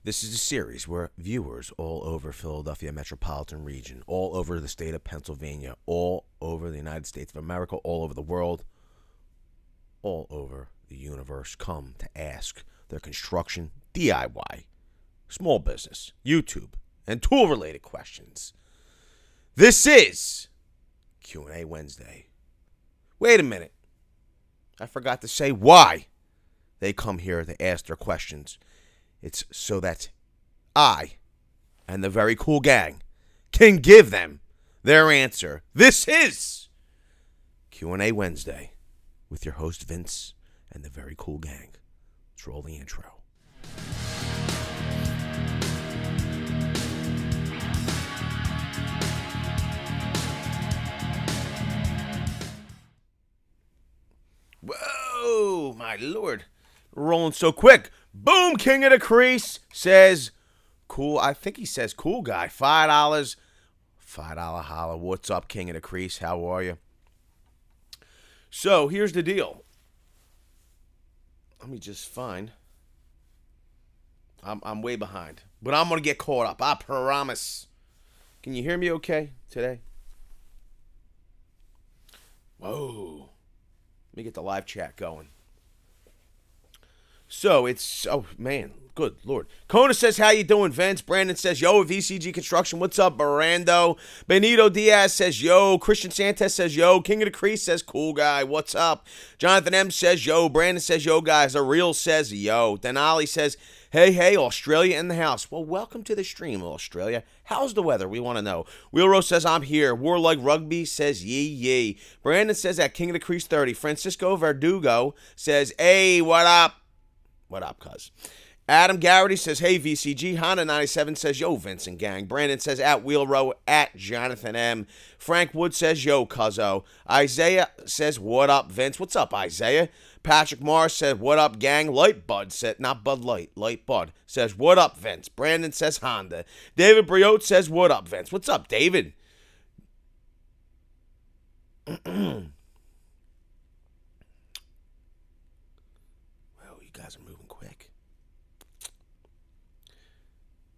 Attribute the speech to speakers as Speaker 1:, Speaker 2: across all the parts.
Speaker 1: This is a series where viewers all over Philadelphia metropolitan region, all over the state of Pennsylvania, all over the United States of America, all over the world, all over the universe come to ask their construction, DIY, small business, YouTube, and tool-related questions. This is Q&A Wednesday. Wait a minute. I forgot to say why they come here to ask their questions. It's so that I and the Very Cool Gang can give them their answer. This is Q&A Wednesday with your host Vince and the Very Cool Gang. Let's roll the intro. Whoa, my lord. Rolling so quick. Boom, King of the Crease says, cool. I think he says cool guy. $5. $5 holla. What's up, King of the Crease? How are you? So, here's the deal. Let me just find. I'm way behind. But I'm going to get caught up. I promise. Can you hear me okay today? Whoa. Let me get the live chat going. So, it's, oh, man, good Lord. Kona says, how you doing, Vince? Brandon says, yo, VCG Construction, what's up, Barando? Benito Diaz says, yo. Christian Santos says, yo. King of the Crease says, cool guy, what's up? Jonathan M says, yo. Brandon says, yo, guys. Ariel says, yo. Denali says, hey, Australia in the house. Well, welcome to the stream, Australia. How's the weather? We want to know. Wheelrose says, I'm here. Warlike Rugby says, yee. Brandon says, at King of the Crease 30. Francisco Verdugo says, hey, what up? What up, cuz? Adam Garrity says, hey, VCG. Honda 97 says, yo, Vincent Gang. Brandon says, at Wheelrow, at Jonathan M. Frank Wood says, yo, cuzzo. Isaiah says, what up, Vince? What's up, Isaiah? Patrick Morris said, what up, gang? Light Bud said, not Bud Light, Light Bud says, what up, Vince? Brandon says, Honda. David Briot says, what up, Vince? What's up, David? Guys are moving quick.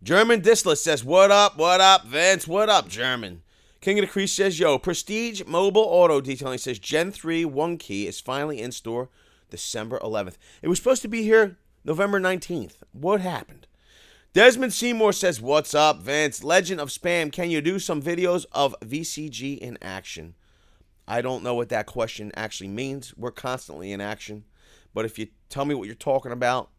Speaker 1: German Disla says, what up, Vince? What up, German? King of the Crease says, yo. Prestige Mobile Auto Detailing says, Gen 3 1 key is finally in store December 11th. It was supposed to be here November 19th. What happened? Desmond Seymour says, what's up, Vince? Legend of Spam, can you do some videos of VCG in action? I don't know what that question actually means. We're constantly in action. But if you tell me what you're talking about,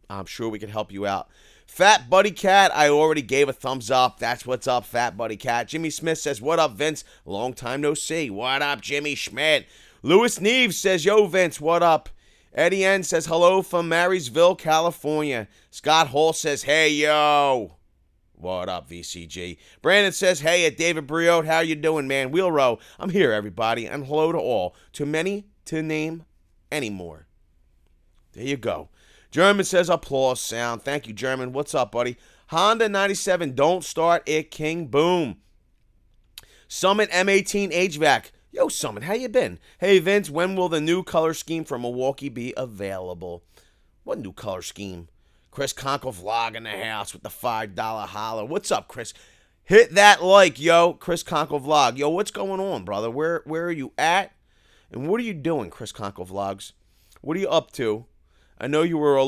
Speaker 1: I'm sure we can help you out. Fat Buddy Cat, I already gave a thumbs up. That's what's up, Fat Buddy Cat. Jimmy Smith says, what up, Vince? Long time no see. What up, Jimmy Schmidt? Louis Neves says, yo, Vince, what up? Eddie N says, hello from Marysville, California. Scott Hall says, hey, yo. What up, VCG? Brandon says, hey, at David Briot, how you doing, man? Wheelrow, I'm here, everybody, and hello to all. Too many to name anymore. There you go. German says, applause sound. Thank you, German. What's up, buddy? Honda 97, don't start it, King. Boom. Summit M18 HVAC. Yo, Summit, how you been? Hey, Vince, when will the new color scheme for Milwaukee be available? What new color scheme? Chris Conkle vlog in the house with the $5 holler. What's up, Chris? Hit that like, yo. Chris Conkle vlog. Yo, what's going on, brother? Where are you at? And what are you doing, Chris Conkle vlogs? What are you up to? I know you were in a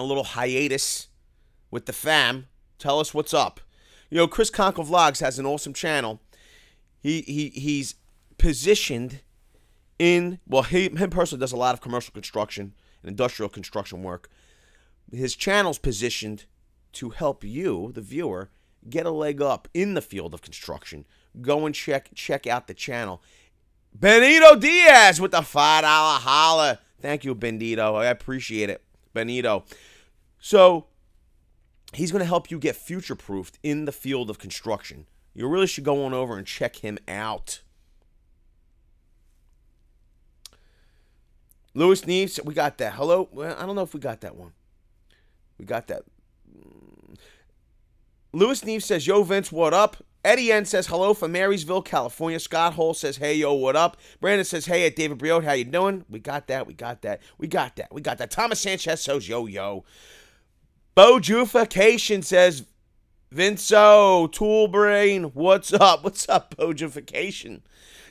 Speaker 1: little hiatus with the fam. Tell us what's up. You know, Chris Conkle Vlogs has an awesome channel. He's positioned in, well, him personally does a lot of commercial construction and industrial construction work. His channel's positioned to help you, the viewer, get a leg up in the field of construction. Go and check out the channel. Benito Diaz with the $5 holla. Thank you, Benito. I appreciate it, Benito. So, he's going to help you get future-proofed in the field of construction. You really should go on over and check him out. Louis Neves, we got that. Hello? Well, I don't know if we got that one. We got that. Louis Neves says, yo, Vince, what up? Eddie N says, hello from Marysville, California. Scott Hall says, hey, yo, what up? Brandon says, hey, at David Briot, how you doing? We got that. Thomas Sanchez says, yo. Bojufication says, Vinco, Tool Brain, what's up? What's up, Bojufication?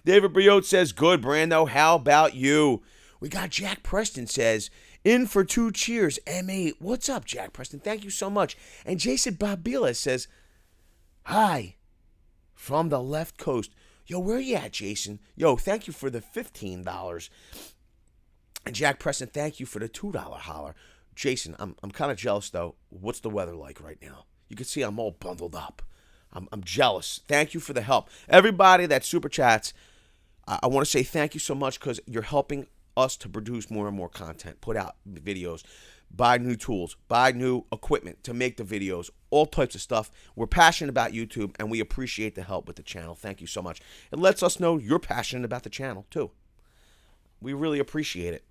Speaker 1: David Briot says, good, Brando, how about you? We got Jack Preston says, in for 2 cheers, M8. What's up, Jack Preston? Thank you so much. And Jason Babila says, hi, from the left coast. Yo, where you at, Jason? Yo, thank you for the $15. And Jack Preston, thank you for the $2 holler. Jason, I'm kind of jealous, though. What's the weather like right now? You can see I'm all bundled up. I'm jealous. Thank you for the help. Everybody that super chats, I want to say thank you so much because you're helping us to produce more and more content, put out videos, buy new tools, buy new equipment to make the videos, all types of stuff. We're passionate about YouTube, and we appreciate the help with the channel. Thank you so much. It lets us know you're passionate about the channel, too. We really appreciate it.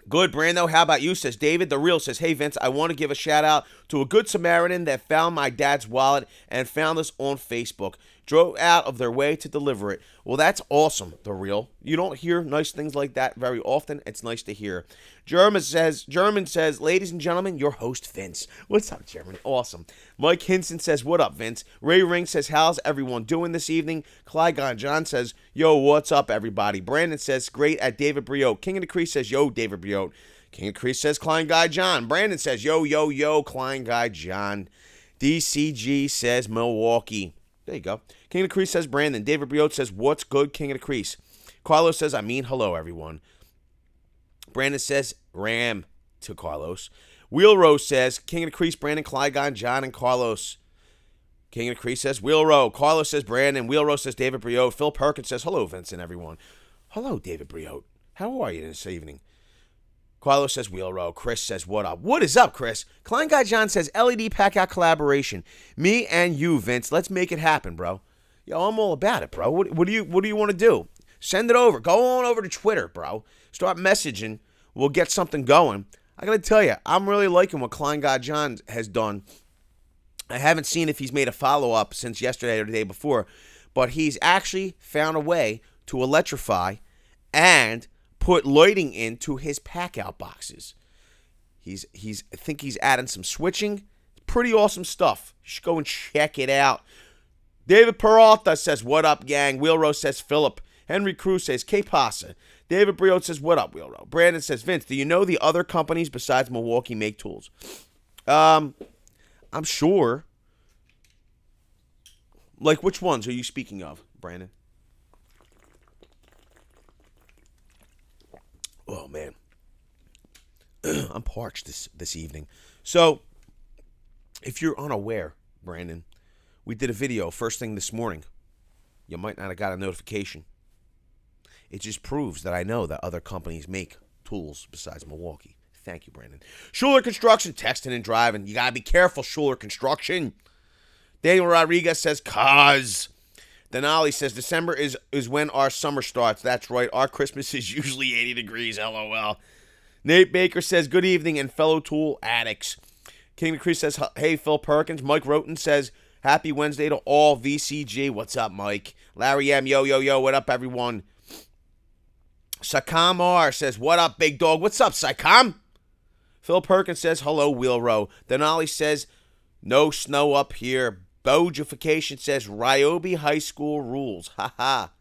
Speaker 1: Good, Brando. How about you? Says David. The Real says, hey, Vince, I want to give a shout out to a good Samaritan that found my dad's wallet and found us on Facebook. Drove out of their way to deliver it. Well, that's awesome, The Real. You don't hear nice things like that very often. It's nice to hear. German says, ladies and gentlemen, your host, Vince. What's up, German? Awesome. Mike Hinson says, what up, Vince? Ray Ring says, how's everyone doing this evening? Clygon John says, yo, what's up, everybody? Brandon says, great at David Briot. King of the Crease says, yo, David Briot. King of the Crease says, Klein Guy John. Brandon says, yo, Klein Guy John. DCG says, Milwaukee. There you go. King of the Crease says Brandon. David Briot says, what's good, King of the Crease? Carlos says, hello, everyone. Brandon says, Ram to Carlos. Wheel Rose says, King of the Crease, Brandon, Clygon, John, and Carlos. King of the Crease says, Wheel Row. Carlos says, Brandon. Wheel Rose says, David Briot. Phil Perkins says, hello, Vincent, everyone. Hello, David Briot. How are you this evening? Carlos says, Wheel Row. Chris says, what up? What is up, Chris? Klein Guy John says, LED Pack-Out collaboration. Me and you, Vince. Let's make it happen, bro. Yo, I'm all about it, bro. What do you want to do? Send it over. Go on over to Twitter, bro. Start messaging. We'll get something going. I got to tell you, I'm really liking what Klein Guy John has done. I haven't seen if he's made a follow-up since yesterday or the day before, but he's actually found a way to electrify and put lighting into his pack-out boxes. I think he's adding some switching. Pretty awesome stuff. You should go and check it out. David Peralta says, what up, gang? Wheelrow says, Philip. Henry Cruz says, que pasa? David Briot says, what up, Wheelrow? Brandon says, Vince, do you know the other companies besides Milwaukee make tools? I'm sure. Like, which ones are you speaking of, Brandon? Oh, man. I'm parched this evening. So, if you're unaware, Brandon, we did a video first thing this morning. You might not have got a notification. It just proves that I know that other companies make tools besides Milwaukee. Thank you, Brandon. Schuler Construction, texting and driving. You got to be careful, Schuler Construction. Daniel Rodriguez says, cause. Denali says, December is when our summer starts. That's right. Our Christmas is usually 80 degrees, LOL. Nate Baker says, good evening, and fellow tool addicts. King of Crease says, hey, Phil Perkins. Mike Roten says, happy Wednesday to all VCG. What's up, Mike? Larry M, yo, what up, everyone? Sakam R says, what up, big dog? What's up, Sakam? Phil Perkins says, hello, Wheel Row. Denali says, no snow up here. Bojification says, Ryobi High School rules. Ha ha.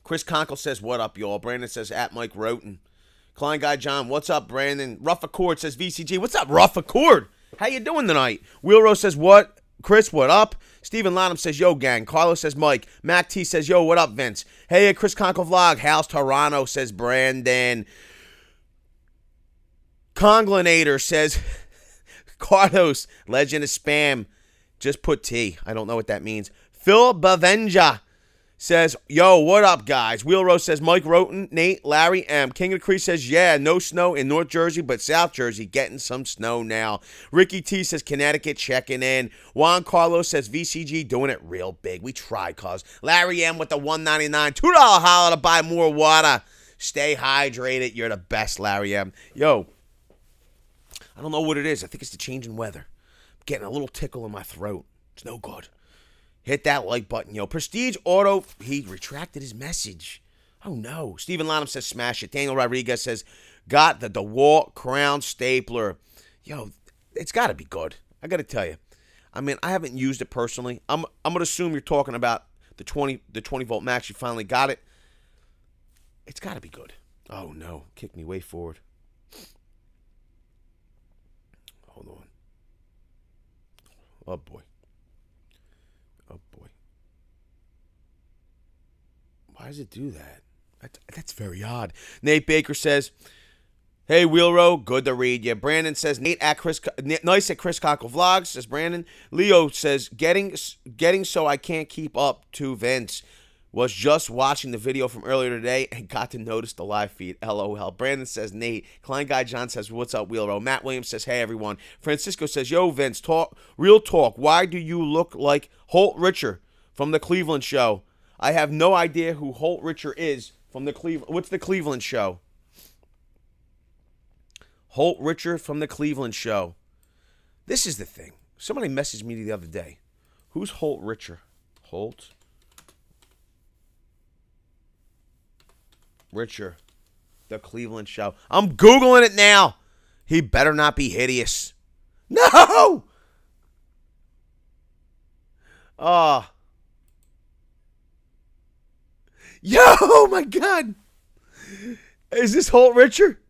Speaker 1: Chris Conkle says, what up, y'all? Brandon says, at Mike Roten. Klein Guy John, what's up, Brandon? Rough Accord says, VCG. What's up, Rough Accord? How you doing tonight? Wheel Row says, what? Chris, what up? Stephen Lanham says, yo, gang. Carlos says, Mike. Mac T says, yo, what up, Vince? Hey, Chris Conkle Vlog. House Toronto says, Brandon. Conglinator says, Carlos, legend of spam. Just put T. I don't know what that means. Phil Bavenja says, yo, what up, guys? Wheel Row says, Mike Roten, Nate, Larry M. King of the Creek says, yeah, no snow in North Jersey, but South Jersey getting some snow now. Ricky T says, Connecticut checking in. Juan Carlos says, VCG doing it real big. We try, cuz. Larry M with the $1.99, $2 holler to buy more water. Stay hydrated. You're the best, Larry M. Yo, I don't know what it is. I think it's the change in weather. I'm getting a little tickle in my throat. It's no good. Hit that like button, yo. Prestige Auto, he retracted his message. Oh, no. Stephen Lanham says, smash it. Daniel Rodriguez says, got the DeWalt Crown Stapler. Yo, it's got to be good. I got to tell you. I mean, I haven't used it personally. I'm gonna assume you're talking about the 20 volt max. You finally got it. It's got to be good. Oh no, kick me way forward. Hold on. Oh boy. Oh boy. Why does it do that? That's very odd. Nate Baker says, "Hey, Wheelrow, good to read you." Brandon says, nice at Chris Cockle Vlogs, says Brandon. Leo says, getting so I can't keep up to Vince. Was just watching the video from earlier today and got to notice the live feed. LOL. Brandon says, Nate. Klein Guy John says, what's up, Wheelrow? Matt Williams says, hey, everyone. Francisco says, yo, Vince, real talk. Why do you look like Holt Richer from the Cleveland Show? I have no idea who Holt Richer is from the Cleveland. What's the Cleveland Show? Holt Richer from the Cleveland Show. This is the thing. Somebody messaged me the other day. Who's Holt Richer? Holt Richer, the Cleveland Show. I'm Googling it now. He better not be hideous. No! Yo, oh my God. Is this Holt Richer?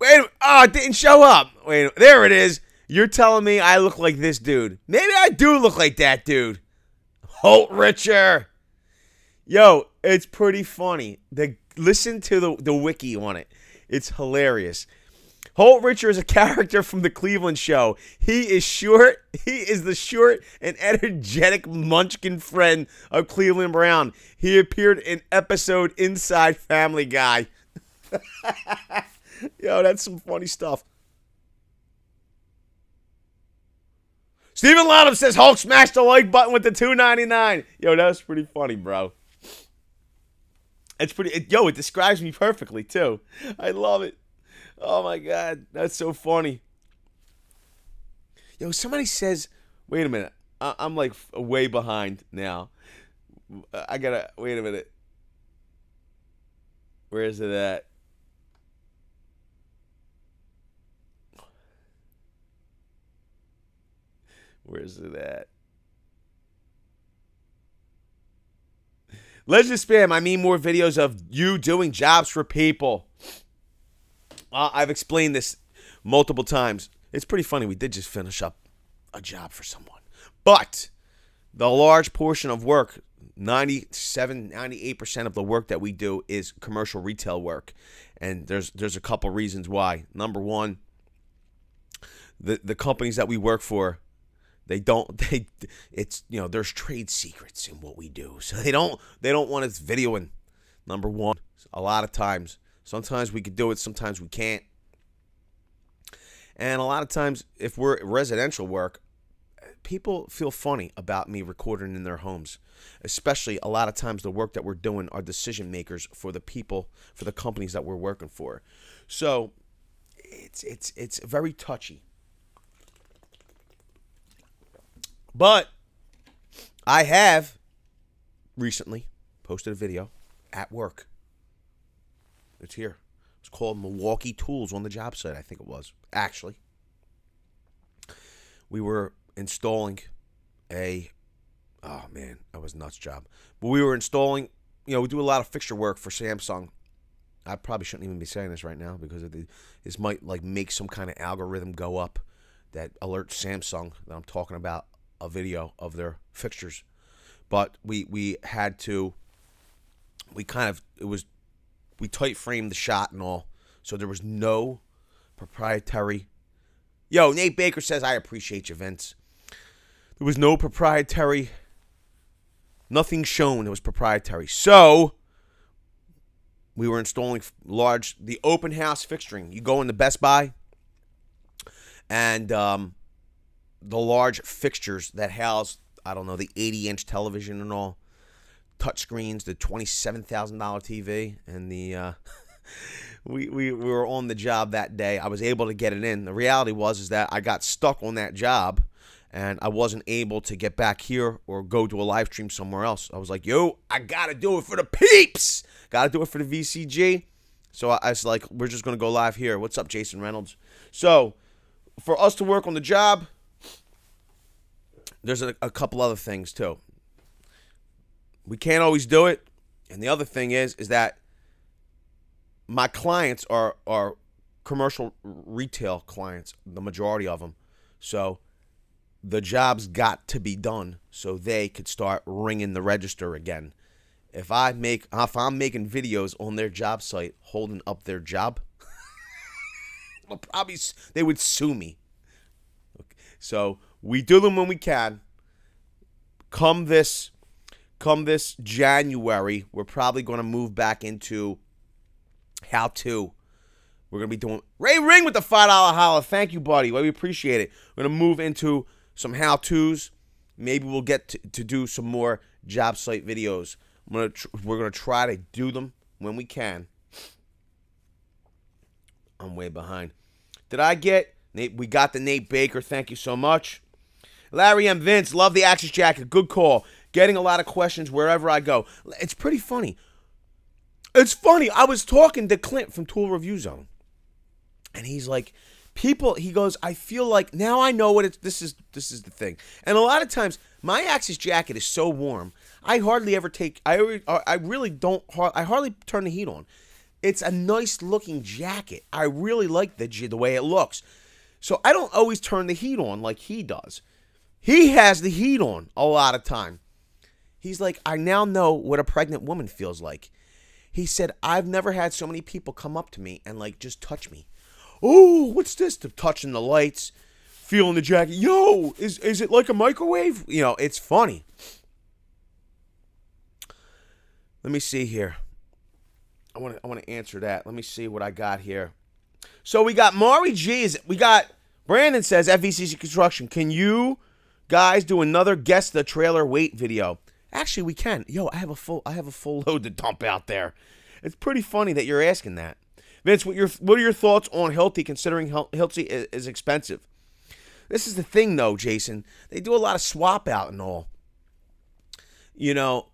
Speaker 1: Wait, oh, it didn't show up. Wait, there it is. You're telling me I look like this dude. Maybe I do look like that dude. Holt Richer. Yo, it's pretty funny. Listen to the wiki on it. It's hilarious. Holt Richer is a character from the Cleveland Show. He is short. He is the short and energetic munchkin friend of Cleveland Brown. He appeared in episode Inside Family Guy. Yo, that's some funny stuff. Steven Lottom says Hulk smashed the like button with the $2.99. Yo, that was pretty funny, bro. It's pretty. It describes me perfectly too. I love it. Oh my God, that's so funny. Yo, somebody says, wait a minute. I'm like way behind now. I gotta wait a minute. Where is it at? Where's it at? Legend Spam, I mean more videos of you doing jobs for people. I've explained this multiple times. It's pretty funny. We did just finish up a job for someone. But the large portion of work, 97, 98% of the work that we do is commercial retail work. And there's a couple reasons why. Number one, the companies that we work for, there's trade secrets in what we do. So they don't want us videoing. Number one, a lot of times. Sometimes we can do it, sometimes we can't. And a lot of times, if we're residential work, people feel funny about me recording in their homes. Especially a lot of times the work that we're doing are decision makers for the people, for the companies that we're working for. So it's very touchy. But I have recently posted a video at work. It's here. It's called Milwaukee Tools on the job site, I think it was. Actually, we were installing oh man, that was a nuts job. But we were installing, we do a lot of fixture work for Samsung. I probably shouldn't even be saying this right now because this might like make some kind of algorithm go up that alerts Samsung that I'm talking about a video of their fixtures. But we tight framed the shot and all, so there was no proprietary. Yo, Nate Baker says, I appreciate you, Vince. There was no proprietary, nothing shown that was proprietary. So we were installing the open house fixturing. You go into Best Buy, and the large fixtures that house, I don't know, the 80-inch television and all, touchscreens, the $27,000 TV, and the we were on the job that day. I was able to get it in. The reality was that I got stuck on that job, and I wasn't able to get back here or go to a live stream somewhere else. I was like, yo, I gotta do it for the peeps. Gotta do it for the VCG. So I was like, we're just gonna go live here. What's up, Jason Reynolds? So for us to work on the job, there's a couple other things too. We can't always do it. And the other thing is that my clients are commercial retail clients, the majority of them. So the job's got to be done so they could start ringing the register again. If I'm making videos on their job site holding up their job, they would sue me. Okay. So we do them when we can. Come this January, we're probably going to move back into how-to. We're going to be doing Ray Ring with the $5 holla. Thank you, buddy. Well, we appreciate it. We're going to move into some how-tos. Maybe we'll get to do some more job site videos. We're going to try to do them when we can. I'm way behind. Did I get Nate? We got the Nate Baker. Thank you so much. Larry M. Vince, love the Axis jacket. Good call. Getting a lot of questions wherever I go. It's pretty funny. It's funny. I was talking to Clint from Tool Review Zone, and he's like, he goes, I feel like now I know what it's. This is the thing. And a lot of times, my Axis jacket is so warm, I hardly ever take. I really don't. I hardly turn the heat on. It's a nice looking jacket. I really like the way it looks. So I don't always turn the heat on like he does. He has the heat on a lot of time. He's like, I now know what a pregnant woman feels like. He said, I've never had so many people come up to me and like just touch me. Oh, what's this? They're touching the lights, feeling the jacket. Yo, is it like a microwave? You know, it's funny. Let me see here. I want to answer that. Let me see what I got here. So we got Mari G. We got Brandon says FVCC Construction. Can you guys do another guess the trailer weight video? Actually, we can. Yo, I have a full load to dump out there. It's pretty funny that you're asking that. Vince, what are your thoughts on Hilti, considering Hilti is expensive? This is the thing, though, Jason. They do a lot of swap out and all. You know,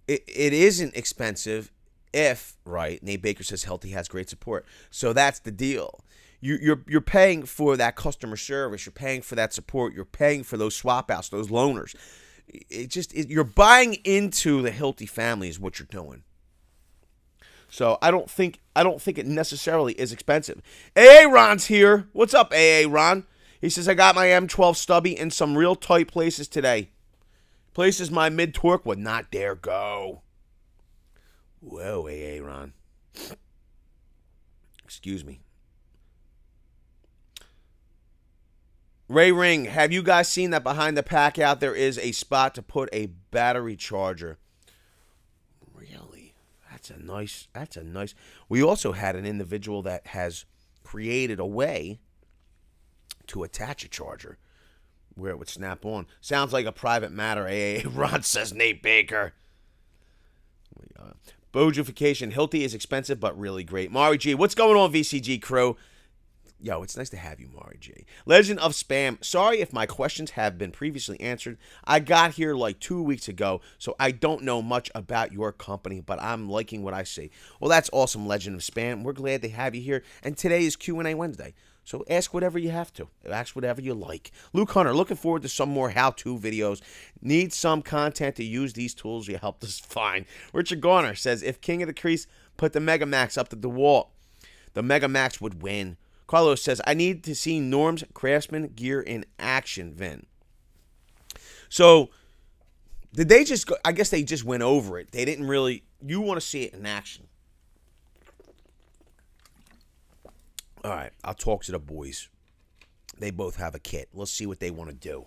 Speaker 1: it isn't expensive if, right, Nate Baker says Hilti has great support. So that's the deal. You're paying for that customer service. You're paying for that support. You're paying for those swap outs, those loaners. You're buying into the Hilti family is what you're doing. So I don't think it necessarily is expensive. AA Ron's here. What's up, AA Ron? He says, I got my M12 stubby in some real tight places today. Places my mid-torque would not dare go. Whoa, AA Ron. Excuse me. Ray Ring, have you guys seen that behind the pack out there is a spot to put a battery charger? Really? That's a nice. We also had an individual that has created a way to attach a charger where it would snap on. Sounds like a private matter. AA Ron says Nate Baker. Bojification. Hilti is expensive but really great. Mari G, what's going on, VCG crew? Yo, it's nice to have you, Mari J. Legend of Spam. Sorry if my questions have been previously answered. I got here like 2 weeks ago, so I don't know much about your company, but I'm liking what I see. Well, that's awesome, Legend of Spam. We're glad to have you here, and today is Q&A Wednesday, so ask whatever you have to. Ask whatever you like. Luke Hunter, looking forward to some more how-to videos. Need some content to use these tools you helped us find. Richard Garner says, if King of the Crease put the Mega Max up to the wall, the Mega Max would win. Carlos says, I need to see Norm's Craftsman gear in action, Vin. So, did they just go? I guess they just went over it. They didn't really. You want to see it in action. All right, I'll talk to the boys. They both have a kit. Let's see what they want to do.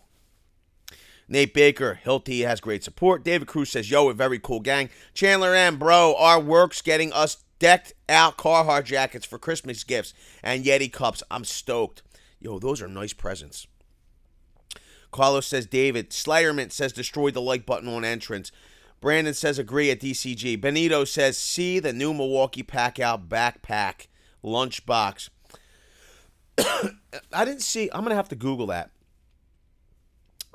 Speaker 1: Nate Baker, Hilti has great support. David Cruz says, yo, a very cool gang. Chandler M, bro, our work's getting us decked out Carhartt jackets for Christmas gifts and Yeti cups. I'm stoked. Yo, those are nice presents. Carlos says, David. Sliderman says, destroy the like button on entrance. Brandon says, agree at DCG. Benito says, see the new Milwaukee Pack-Out backpack lunchbox. I didn't see. I'm going to have to Google that.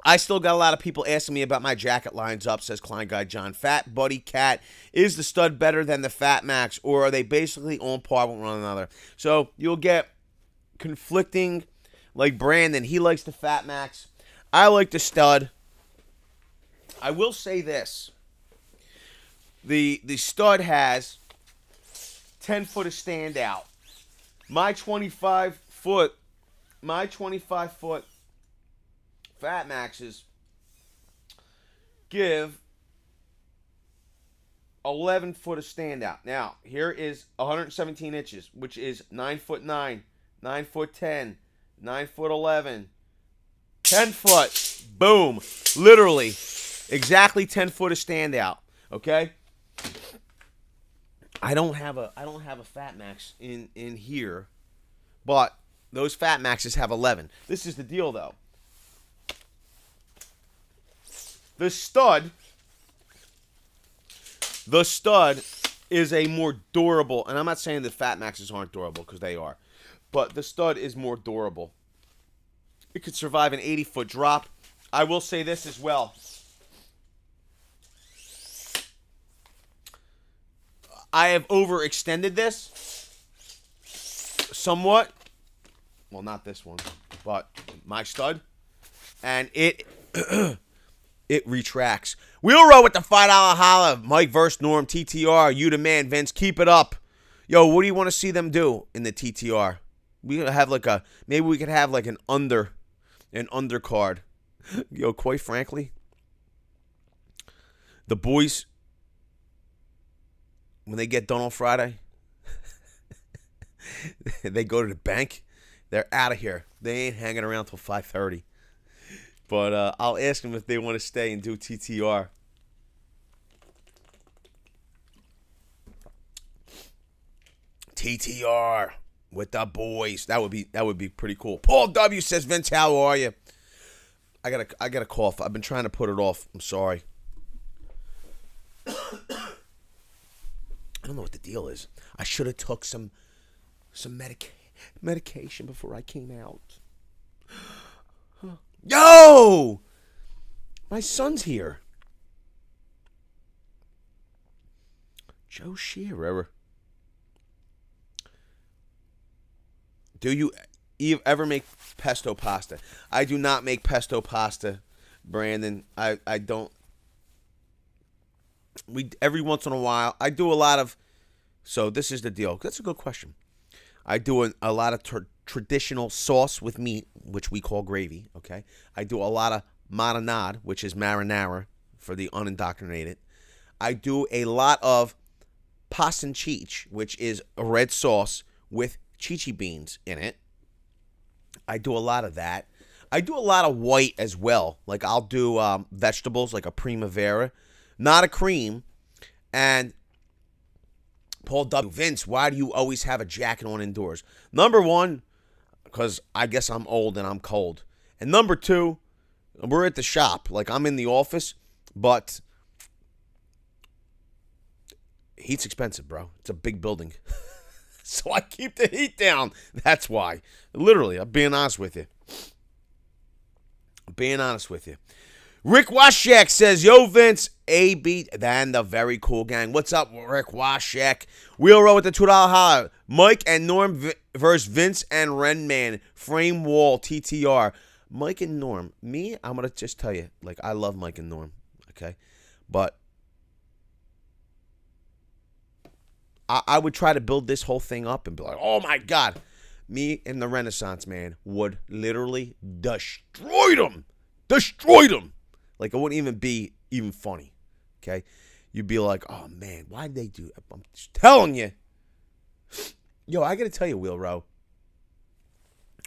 Speaker 1: I still got a lot of people asking me about my jacket lines up, says Klein Guy John. Fat Buddy Cat, is the stud better than the Fat Max, or are they basically on par with one another? So you'll get conflicting, like Brandon, he likes the Fat Max. I like the stud. I will say this. The stud has 10 foot of standout. My 25 foot Fat Maxes give 11 foot of standout. Now, here is 117 inches, which is 9 foot 9, 9 foot 10, 9 foot 11, 10 foot. Boom. Literally, exactly 10 foot of standout. Okay? I don't have a Fat Max in here, but those Fat Maxes have 11. This is the deal, though. The stud is a more durable, and I'm not saying the Fat Maxes aren't durable, because they are, but the stud is more durable. It could survive an 80-foot drop. I will say this as well. I have overextended this somewhat. Well, not this one, but my stud. And it it retracts. We'll roll with the $5 holla. Mike versus Norm, TTR. You the man, Vince. Keep it up. Yo, what do you want to see them do in the TTR? We could have like a, maybe we could have like an undercard. Yo, quite frankly, the boys, when they get done on Friday, they go to the bank. They're out of here. They ain't hanging around till 5:30. But I'll ask them if they want to stay and do TTR. TTR with the boys. That would be pretty cool. Paul W says, Vince, how are you? I got a cough. I've been trying to put it off. I'm sorry. I don't know what the deal is. I should have took some medication before I came out. Yo! My son's here. Joe Shearer. Do you ever make pesto pasta? I do not make pesto pasta, Brandon. I don't. Every once in a while, I do a lot of. So this is the deal. That's a good question. I do a lot of traditional sauce with meat, which we call gravy, okay? I do a lot of marinade, which is marinara for the unindoctrinated. I do a lot of passanchiche, which is a red sauce with chichi beans in it. I do a lot of that. I do a lot of white as well. Like I'll do vegetables like a primavera, not a cream. And Paul W. Vince, why do you always have a jacket on indoors? Number one, because I guess I'm old and I'm cold. And number two, we're at the shop. Like I'm in the office, but heat's expensive, bro. It's a big building. So I keep the heat down. That's why. Literally, I'm being honest with you. Rick Washek says, yo, Vince, AB, then the very cool gang. What's up, Rick Washek? We'll roll with the $2 holla. Mike and Norm versus Vince and Renman. Frame wall, TTR. Mike and Norm. Me, I'm going to just tell you, like, I love Mike and Norm, okay? But I would try to build this whole thing up and be like, oh, my God. Me and the Renaissance man would literally destroy them. Like, it wouldn't even be funny, okay? You'd be like, oh, man, why'd they do that? I'm just telling you. Yo, I got to tell you, Wheel Row.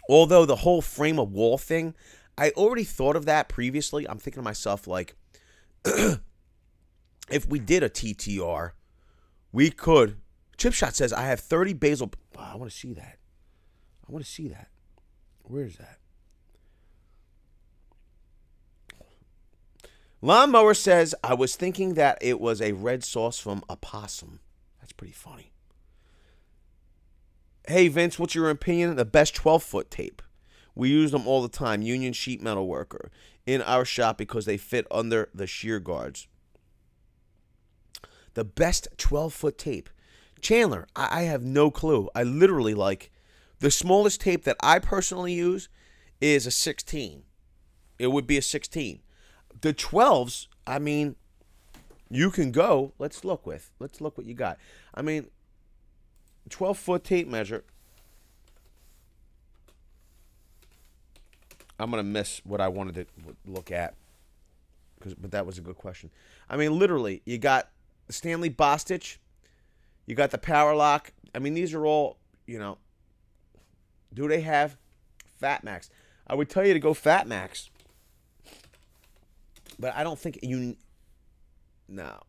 Speaker 1: Although the whole frame of wall thing, I already thought of that previously. I'm thinking to myself, like, if we did a TTR, we could. Chip Shot says, I have 30 basil. Oh, I want to see that. Where is that? Lawnmower says, I was thinking that it was a red sauce from a possum. That's pretty funny. Hey, Vince, what's your opinion of the best 12-foot tape? We use them all the time. Union Sheet Metal Worker. in our shop because they fit under the shear guards. The best 12-foot tape. Chandler, I have no clue. I literally the smallest tape that I personally use is a 16. It would be a 16. The 12s, I mean, you can go. Let's look what you got. I mean, 12-foot tape measure. I'm going to miss what I wanted to look at, but that was a good question. I mean, literally, you got the Stanley Bostitch. You got the Power Lock. I mean, these are all, do they have Fat Max? I would tell you to go Fat Max. But I don't think you... No.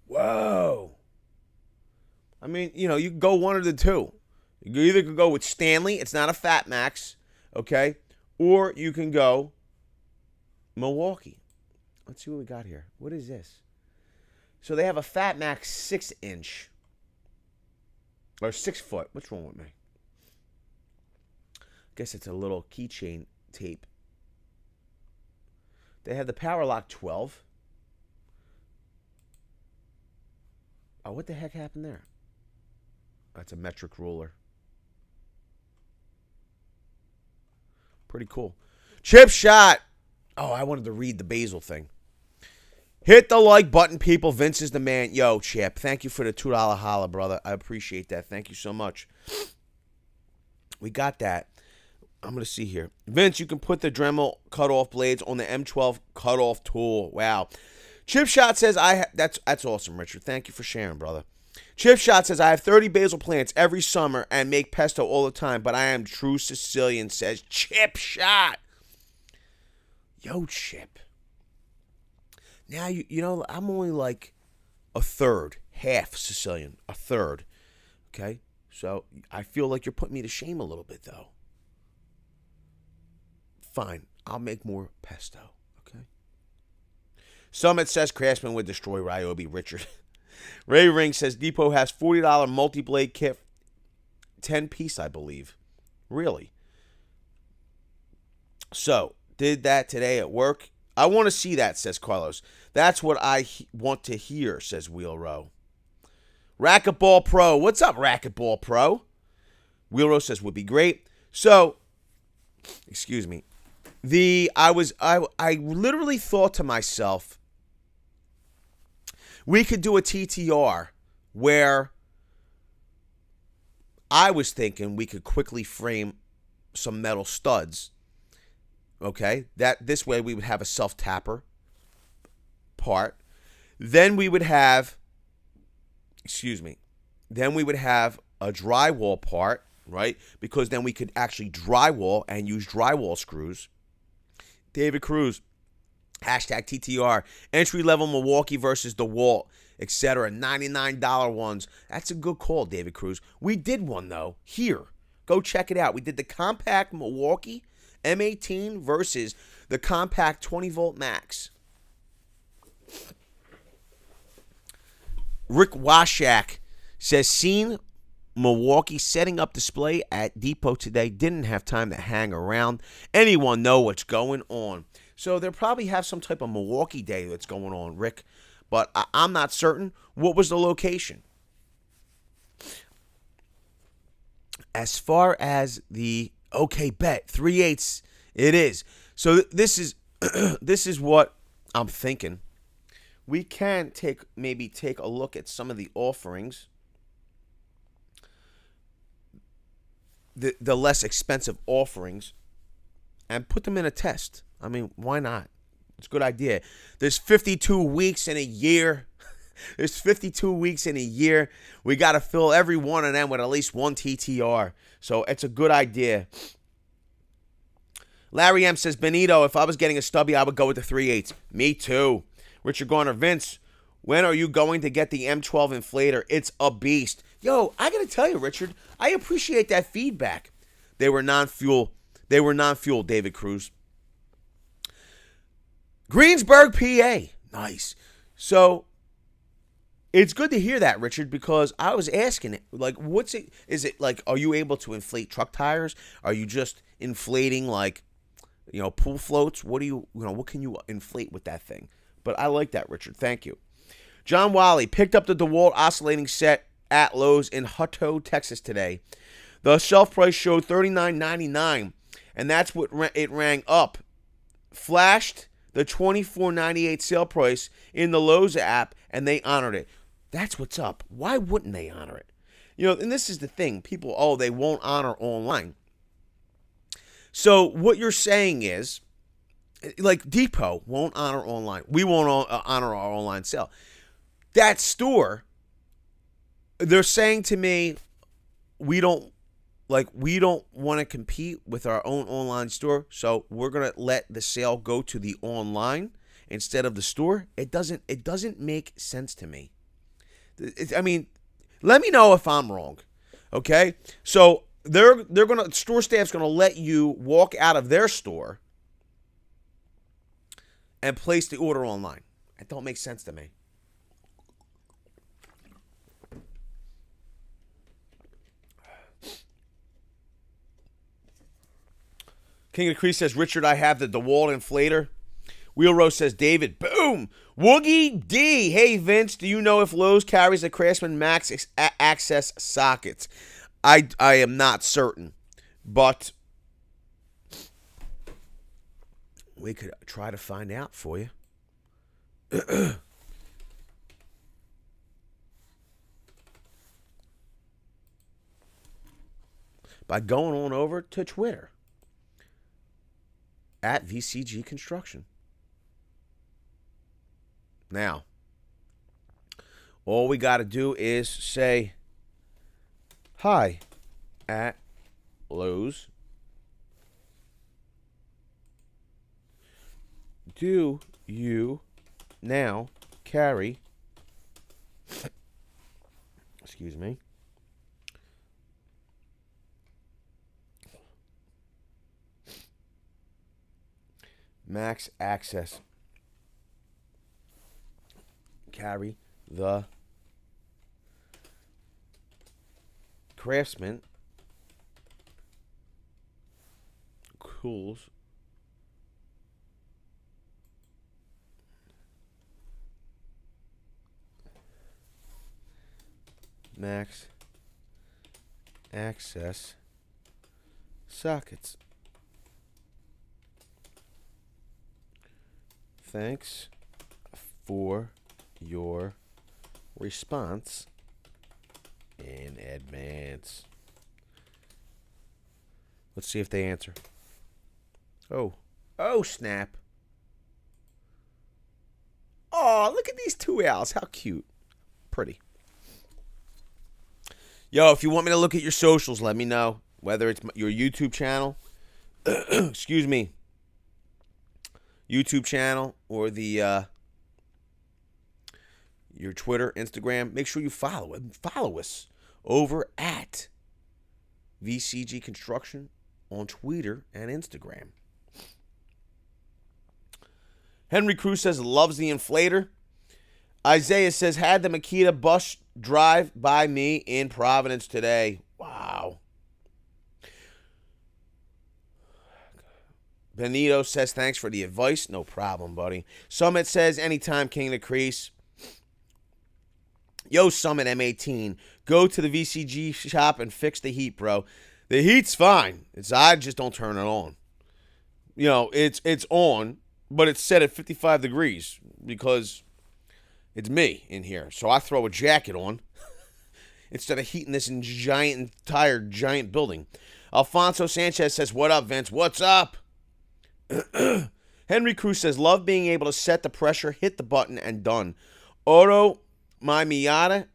Speaker 1: Whoa. I mean, you can go one of the two. You either could go with Stanley. It's not a Fat Max. Okay? Or you can go Milwaukee. Let's see what we got here. What is this? So they have a Fat Max 6-inch. Or 6 foot. What's wrong with me? I guess it's a little keychain tape. They have the Power Lock 12. Oh, what the heck happened there? That's a metric ruler. Pretty cool. Chip shot. Oh, I wanted to read the basil thing. Hit the like button, people. Vince is the man. Yo, Chip, thank you for the $2 holla, brother. I appreciate that. Thank you so much. We got that. I'm going to see here. Vince, you can put the Dremel cutoff blades on the M12 cutoff tool. Wow. Chip Shot says, that's awesome, Richard. Thank you for sharing, brother. Chip Shot says, I have 30 basil plants every summer and make pesto all the time, but I am true Sicilian, says Chip Shot. Yo, Chip. Now, I'm only like a third, half Sicilian, a third. Okay? So I feel like you're putting me to shame a little bit, though. Fine. I'll make more pesto. Okay? Summit says Craftsman would destroy Ryobi. Richard. Ray Ring says Depot has $40 multi-blade kit, 10-piece, I believe. Really? So, did that today at work. I want to see that, says Carlos. That's what I want to hear, says Wheel Row. Racquetball Pro. What's up, Racquetball Pro? Wheel Row says would be great. So, excuse me. I literally thought to myself, we could do a TTR where I was thinking we could quickly frame some metal studs. Okay, this way we would have a self-tapper part. Then we would have, then we would have a drywall part, right? Because then we could actually drywall and use drywall screws. David Cruz, hashtag TTR, entry-level Milwaukee versus DeWalt, etc. $99 ones. That's a good call, David Cruz. We did one, though, here. Go check it out. We did the compact Milwaukee M18 versus the compact 20-volt Max. Rick Washak says, seen Milwaukee setting up display at Depot today. Didn't have time to hang around. Anyone know what's going on? So they'll probably have some type of Milwaukee day that's going on, Rick. But I'm not certain. What was the location? As far as the... Okay, bet. 3/8. It is. So this is this is what I'm thinking. We can maybe take a look at some of the offerings. The less expensive offerings. And put them in a test. I mean, why not? It's a good idea. There's 52 weeks in a year. There's 52 weeks in a year. We got to fill every one of them with at least one TTR. So it's a good idea. Larry M says, Benito, if I was getting a stubby, I would go with the 3/8. Me too. Richard Garner, Vince, when are you going to get the M12 inflator? It's a beast. Yo, I got to tell you, Richard, I appreciate that feedback. They were non-fuel. They were non-fuel, David Cruz. Greensburg, PA. Nice. So, It's good to hear that, Richard, because I was asking it, like, what's it? Is it like, are you able to inflate truck tires? Are you just inflating, like, pool floats? What do what can you inflate with that thing? But I like that, Richard. Thank you. John Wally picked up the DeWalt oscillating set at Lowe's in Hutto, Texas today. The shelf price showed $39.99, and that's what it rang up. Flashed the $24.98 sale price in the Lowe's app, and they honored it. That's what's up. Why wouldn't they honor it? And this is the thing. People, they won't honor online. So what you're saying is, like, Depot won't honor online. We won't honor our online sale. That store, they're saying to me, we don't want to compete with our own online store, so we're going to let the sale go to the online instead of the store. It doesn't make sense to me. I mean, let me know if I'm wrong. Okay? So store staff's going to let you walk out of their store and place the order online. It don't make sense to me. King of the Crease says, Richard, I have the DeWalt inflator. Wheel Rose says, David, boom. Woogie D. Hey, Vince, do you know if Lowe's carries the Craftsman Max Access sockets? I am not certain, but we could try to find out for you. By going on over to Twitter at VCG Construction. Now, all we got to do is say hi at Lowe's. Do you now carry, excuse me, Max Access? Carry the Craftsman Cools Max Access sockets. Thanks for your response in advance. Let's see if they answer. Oh, snap. Oh, look at these two owls. How cute. Pretty. Yo, if you want me to look at your socials, let me know. Whether it's your YouTube channel, excuse me, YouTube channel, or the your Twitter, Instagram. Make sure you follow us over at VCG Construction on Twitter and Instagram. Henry Cruz says loves the inflator. Isaiah says had the Makita bus drive by me in Providence today. Wow. Benito says thanks for the advice. No problem, buddy. Summit says anytime, King of the Crease. Yo, Summit M18, go to the VCG shop and fix the heat, bro. The heat's fine. I just don't turn it on. It's on, but it's set at 55 degrees because it's me in here. So I throw a jacket on instead of heating this entire giant building. Alfonso Sanchez says, what up, Vince? What's up? Henry Cruz says, love being able to set the pressure, hit the button, and done. My Miata,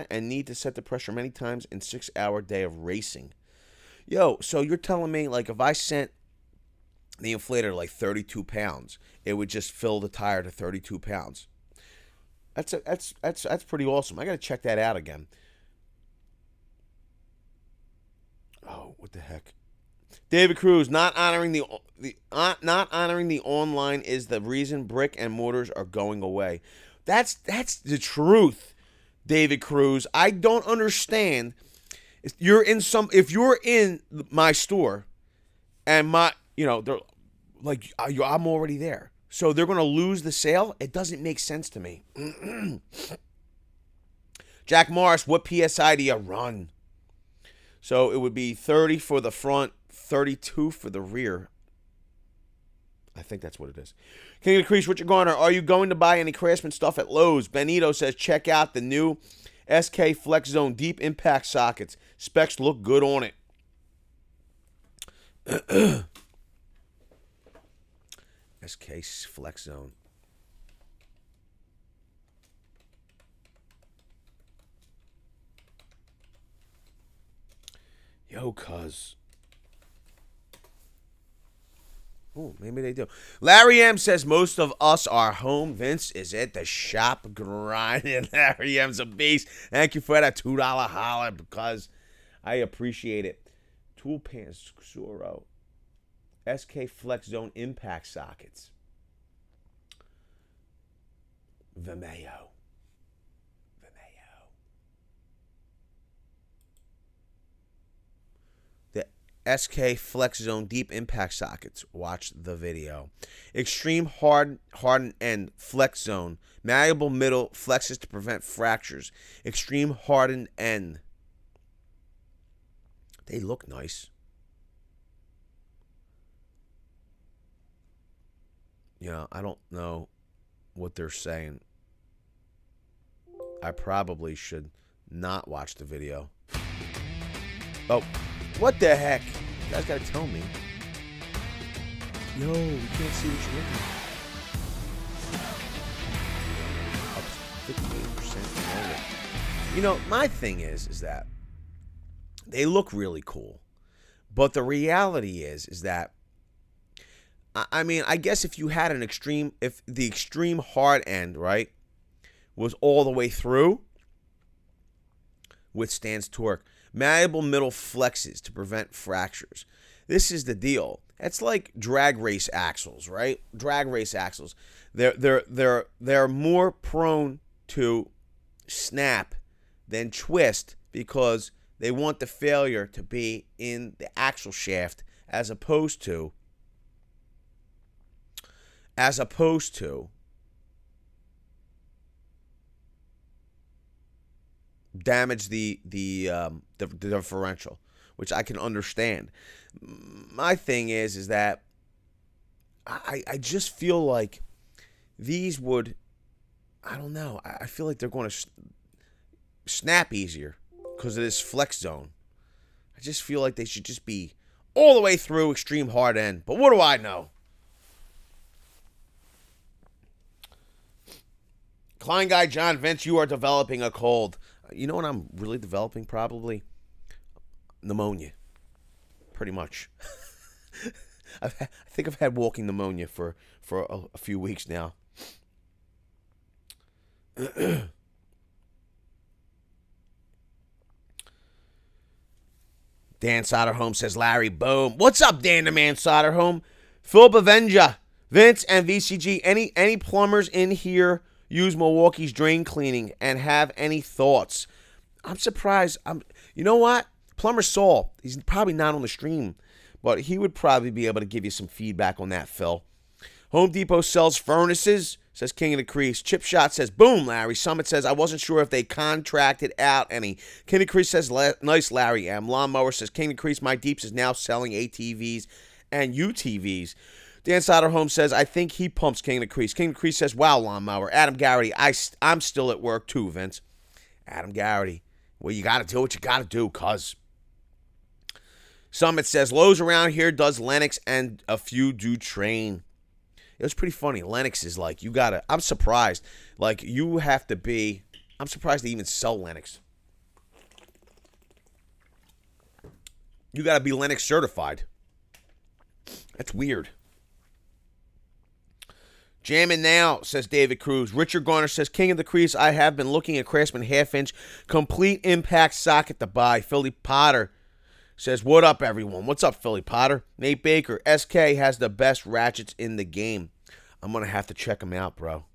Speaker 1: and need to set the pressure many times in 6-hour day of racing. Yo, so you're telling me, like, if I sent the inflator like 32 pounds, it would just fill the tire to 32 pounds. That's pretty awesome. I got to check that out again. Oh, what the heck? David Cruz, not honoring the online is the reason brick and mortars are going away. That's the truth, David Cruz. I don't understand. If you're in my store, and they're like, I'm already there, so they're gonna lose the sale. It doesn't make sense to me. Jack Morris, what PSI do you run? So it would be 30 for the front, 32 for the rear. I think that's what it is. King of the Crease, Richard Garner, are you going to buy any Craftsman stuff at Lowe's? Benito says, check out the new SK Flex Zone Deep Impact sockets. Specs look good on it. SK Flex Zone. Yo, cuz. Oh, maybe they do. Larry M says most of us are home. Vince is at the shop grinding. Larry M's a beast. Thank you for that $2 holler because I appreciate it. Tool pans, Suro. SK Flex Zone Impact Sockets. Vimeo. SK Flex Zone Deep Impact Sockets. Watch the video. Extreme hardened end Flex Zone. Malleable middle flexes to prevent fractures. Extreme hardened end. They look nice. I don't know what they're saying. I probably should not watch the video. Oh. What the heck? You guys gotta tell me. Yo, you can't see what you're looking at. Up 58% longer. My thing is that they look really cool. But the reality is that, I mean, I guess if you had if the extreme hard end, right, was all the way through, withstands torque. Malleable middle flexes to prevent fractures. This is the deal. It's like drag race axles, right? Drag race axles. They're more prone to snap than twist because they want the failure to be in the axle shaft as opposed to damage the differential, which I can understand. My thing is that I just feel like these would, I don't know, I feel like they're going to snap easier because of this flex zone. I just feel like they should just be all the way through extreme hard end. But what do I know? Klein Guy John, Vince, you are developing a cold. You know what I'm really developing? Probably pneumonia. Pretty much. I think I've had walking pneumonia for a few weeks now. Dan Soderholm says, Larry, boom. What's up, Dan the Man Soderholm? Phil Bevenja, Vince, and VCG. Any plumbers in here use Milwaukee's drain cleaning and have any thoughts? I'm surprised. You know what? Plumber Saul, he's probably not on the stream, but he would probably be able to give you some feedback on that, Phil. Home Depot sells furnaces, says King of the Crease. Chip Shot says, boom, Larry. Summit says, I wasn't sure if they contracted out any. King of the Crease says, nice, Larry M. Lawnmower says, King of the Crease, my Deeps is now selling ATVs and UTVs. Dan Soderholm says, I think he pumps King of the Crease. King of the Crease says, wow, Lawnmower. Adam Garrity, I'm still at work too, Vince. Adam Garrity, well, you got to do what you got to do, cuz. Summit says, Lowe's around here does Lennox and a few do Train. It was pretty funny. Lennox is like, you got to, I'm surprised. Like, you have to be, I'm surprised they even sell Lennox. You got to be Lennox certified. That's weird. Jamming now, says David Cruz. Richard Garner says, King of the Crease, I have been looking at Craftsman half-inch complete impact socket to buy. Philly Potter says, what up, everyone? What's up, Philly Potter? Nate Baker, SK has the best ratchets in the game. I'm going to have to check them out, bro.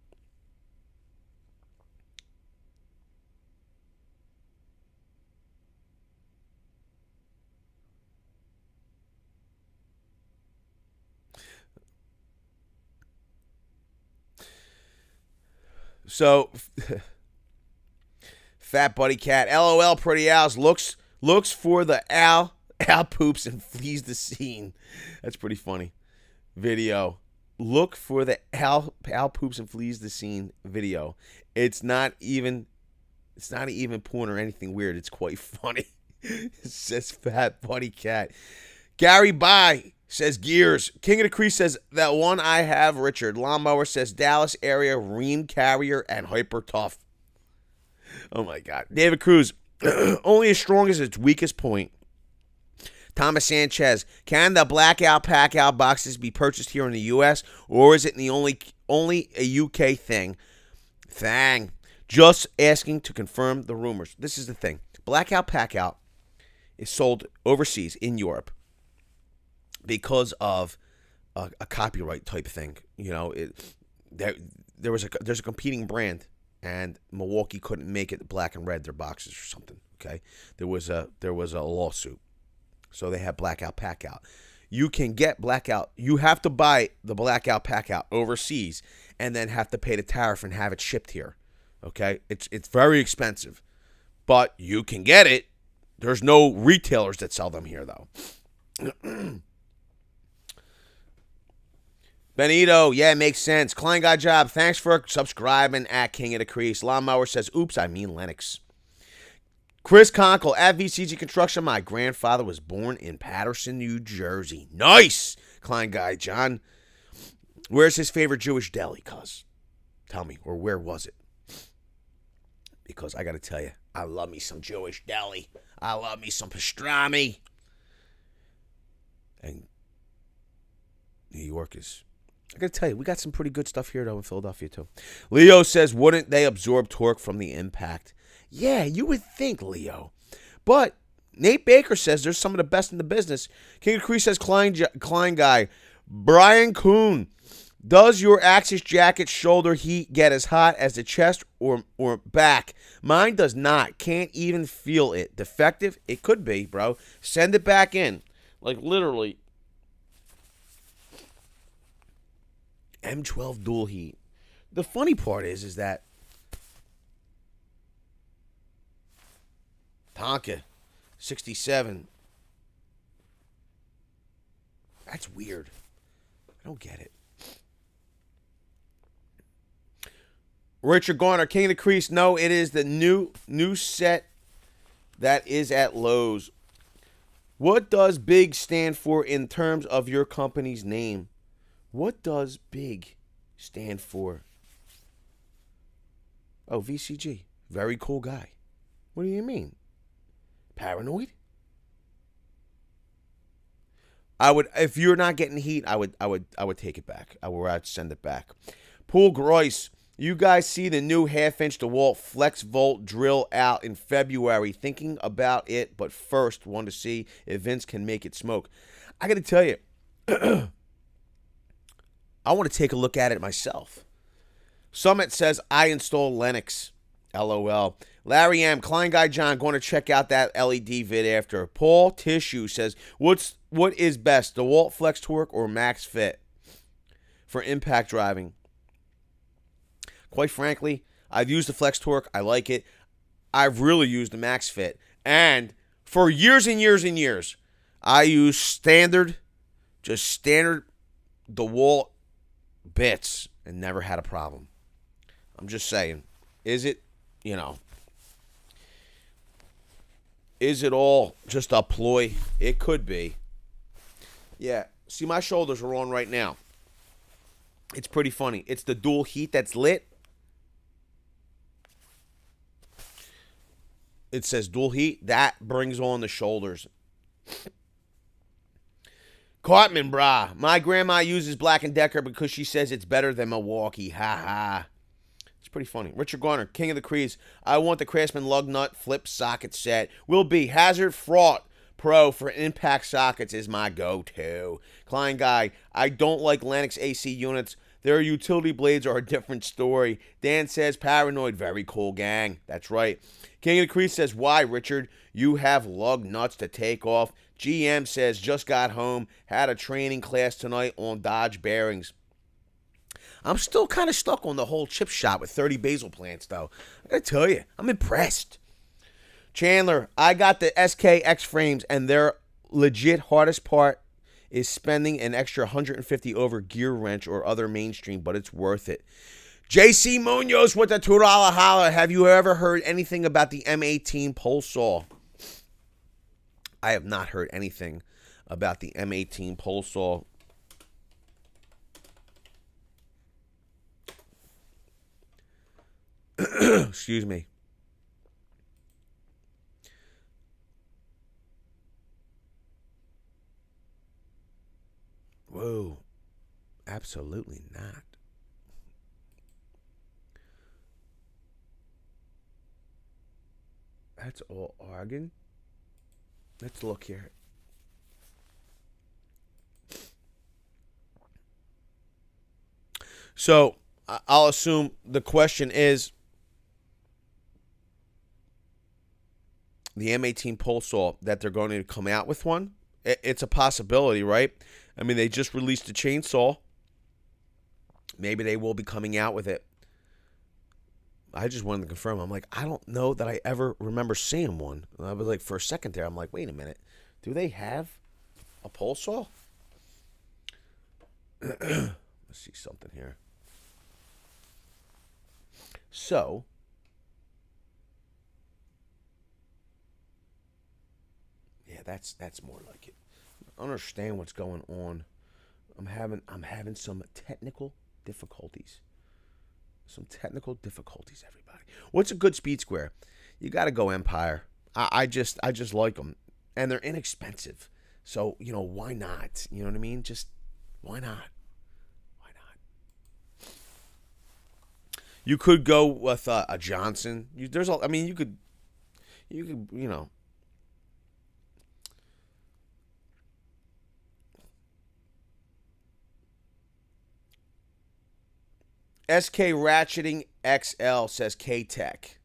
Speaker 1: So, Fat Buddy Cat, LOL, pretty owls, looks for the owl poops and flees the scene. That's pretty funny. Video. Look for the owl poops and flees the scene video. It's not even porn or anything weird. It's quite funny. It says Fat Buddy Cat. Gary Bye says Gears. King of the Crease says that one I have. Richard Lawnmower says Dallas area Ream Carrier and Hyper Tough. Oh my God. David Cruz. Only as strong as its weakest point. Thomas Sanchez. Can the Blackout Pack-Out boxes be purchased here in the U.S. or is it only a U.K. thing? Just asking to confirm the rumors. This is the thing. Blackout Pack-Out is sold overseas in Europe because of a copyright type thing. You know, there's a competing brand, and Milwaukee couldn't make it black and red their boxes or something. Okay, there was a lawsuit, so they had Blackout Pack-Out. You can get Blackout. You have to buy the Blackout Pack-Out overseas, and then have to pay the tariff and have it shipped here. Okay, it's very expensive, but you can get it. There's no retailers that sell them here, though. Benito, yeah, it makes sense. Klein Guy Job, thanks for subscribing at King of the Crease. Lawnmower says, oops, I mean Lennox. Chris Conkle, at VCG Construction, my grandfather was born in Patterson, New Jersey. Nice! Klein Guy John. Where's his favorite Jewish deli, cuz? Tell me, or where was it? Because I got to tell you, I love me some Jewish deli. I love me some pastrami. And New York is... I got to tell you, we got some pretty good stuff here, though, in Philadelphia, too. Leo says, wouldn't they absorb torque from the impact? Yeah, you would think, Leo. But Nate Baker says there's some of the best in the business. King of Crease says, Klein Guy. Brian Kuhn. Does your Axis jacket shoulder heat get as hot as the chest or back? Mine does not. Can't even feel it. Defective? It could be, bro. Send it back in. Like, literally. M12 dual heat. The funny part is that Tonka 67. That's weird. I don't get it. Richard Garner, King of the Crease. No, it is the new set that is at Lowe's. What does BIG stand for in terms of your company's name? What does BIG stand for? Oh, VCG. Very cool guy. What do you mean? Paranoid? I would, if you're not getting heat, I would take it back. I'd send it back. Pool Groyce. You guys see the new 1/2-inch DeWalt Flex Volt drill out in February. Thinking about it, but first want to see if Vince can make it smoke. I got to tell you, I want to take a look at it myself. Summit says, I install Lennox. LOL. Larry M. Klein Guy John, going to check out that LED vid after. Paul Tissue says, what is best, DeWalt Flex Torque or Max Fit for impact driving? Quite frankly, I've used the Flex Torque. I like it. I've really used the Max Fit. And for years and years and years, I used standard DeWalt bits and never had a problem. I'm just saying. Is it, is it all just a ploy? It could be. Yeah. See, my shoulders are on right now. It's pretty funny. It's the dual heat that's lit. It says dual heat. That brings on the shoulders. Cartman, brah. My grandma uses Black & Decker because she says it's better than Milwaukee. Ha ha. It's pretty funny. Richard Garner, King of the Crease. I want the Craftsman lug nut flip socket set. Will be Hazard Fraught Pro for impact sockets is my go-to. Klein Guy, I don't like Lennox AC units. Their utility blades are a different story. Dan says, Paranoid, very cool gang. That's right. King of the Crease says, why, Richard? You have lug nuts to take off. GM says, just got home. Had a training class tonight on Dodge bearings. I'm still kind of stuck on the whole chip shot with 30 basil plants, though. I gotta tell you, I'm impressed. Chandler, I got the SKX frames, and their legit hardest part is spending an extra $150 over gear wrench or other mainstream, but it's worth it. JC Munoz with the $2 holler. Have you ever heard anything about the M18 pole saw? I have not heard anything about the M18 pole saw. Excuse me. Whoa. Absolutely not. That's all Oregon. Let's look here. So, I'll assume the question is the M18 pole saw, that they're going to come out with one. It's a possibility, right? I mean, they just released a chainsaw. Maybe they will be coming out with it. I just wanted to confirm. I'm like, I don't know that I ever remember seeing one. And I was like, for a second there, I'm like, wait a minute. Do they have a pole saw? Let's see something here. So, yeah, that's more like it. I don't understand what's going on. I'm having some technical difficulties. Some technical difficulties, everybody. What's a good speed square? You got to go Empire. I just like them, and they're inexpensive. So why not? You know what I mean? Just why not? Why not? You could go with a Johnson. You could SK Ratcheting XL says K-Tech.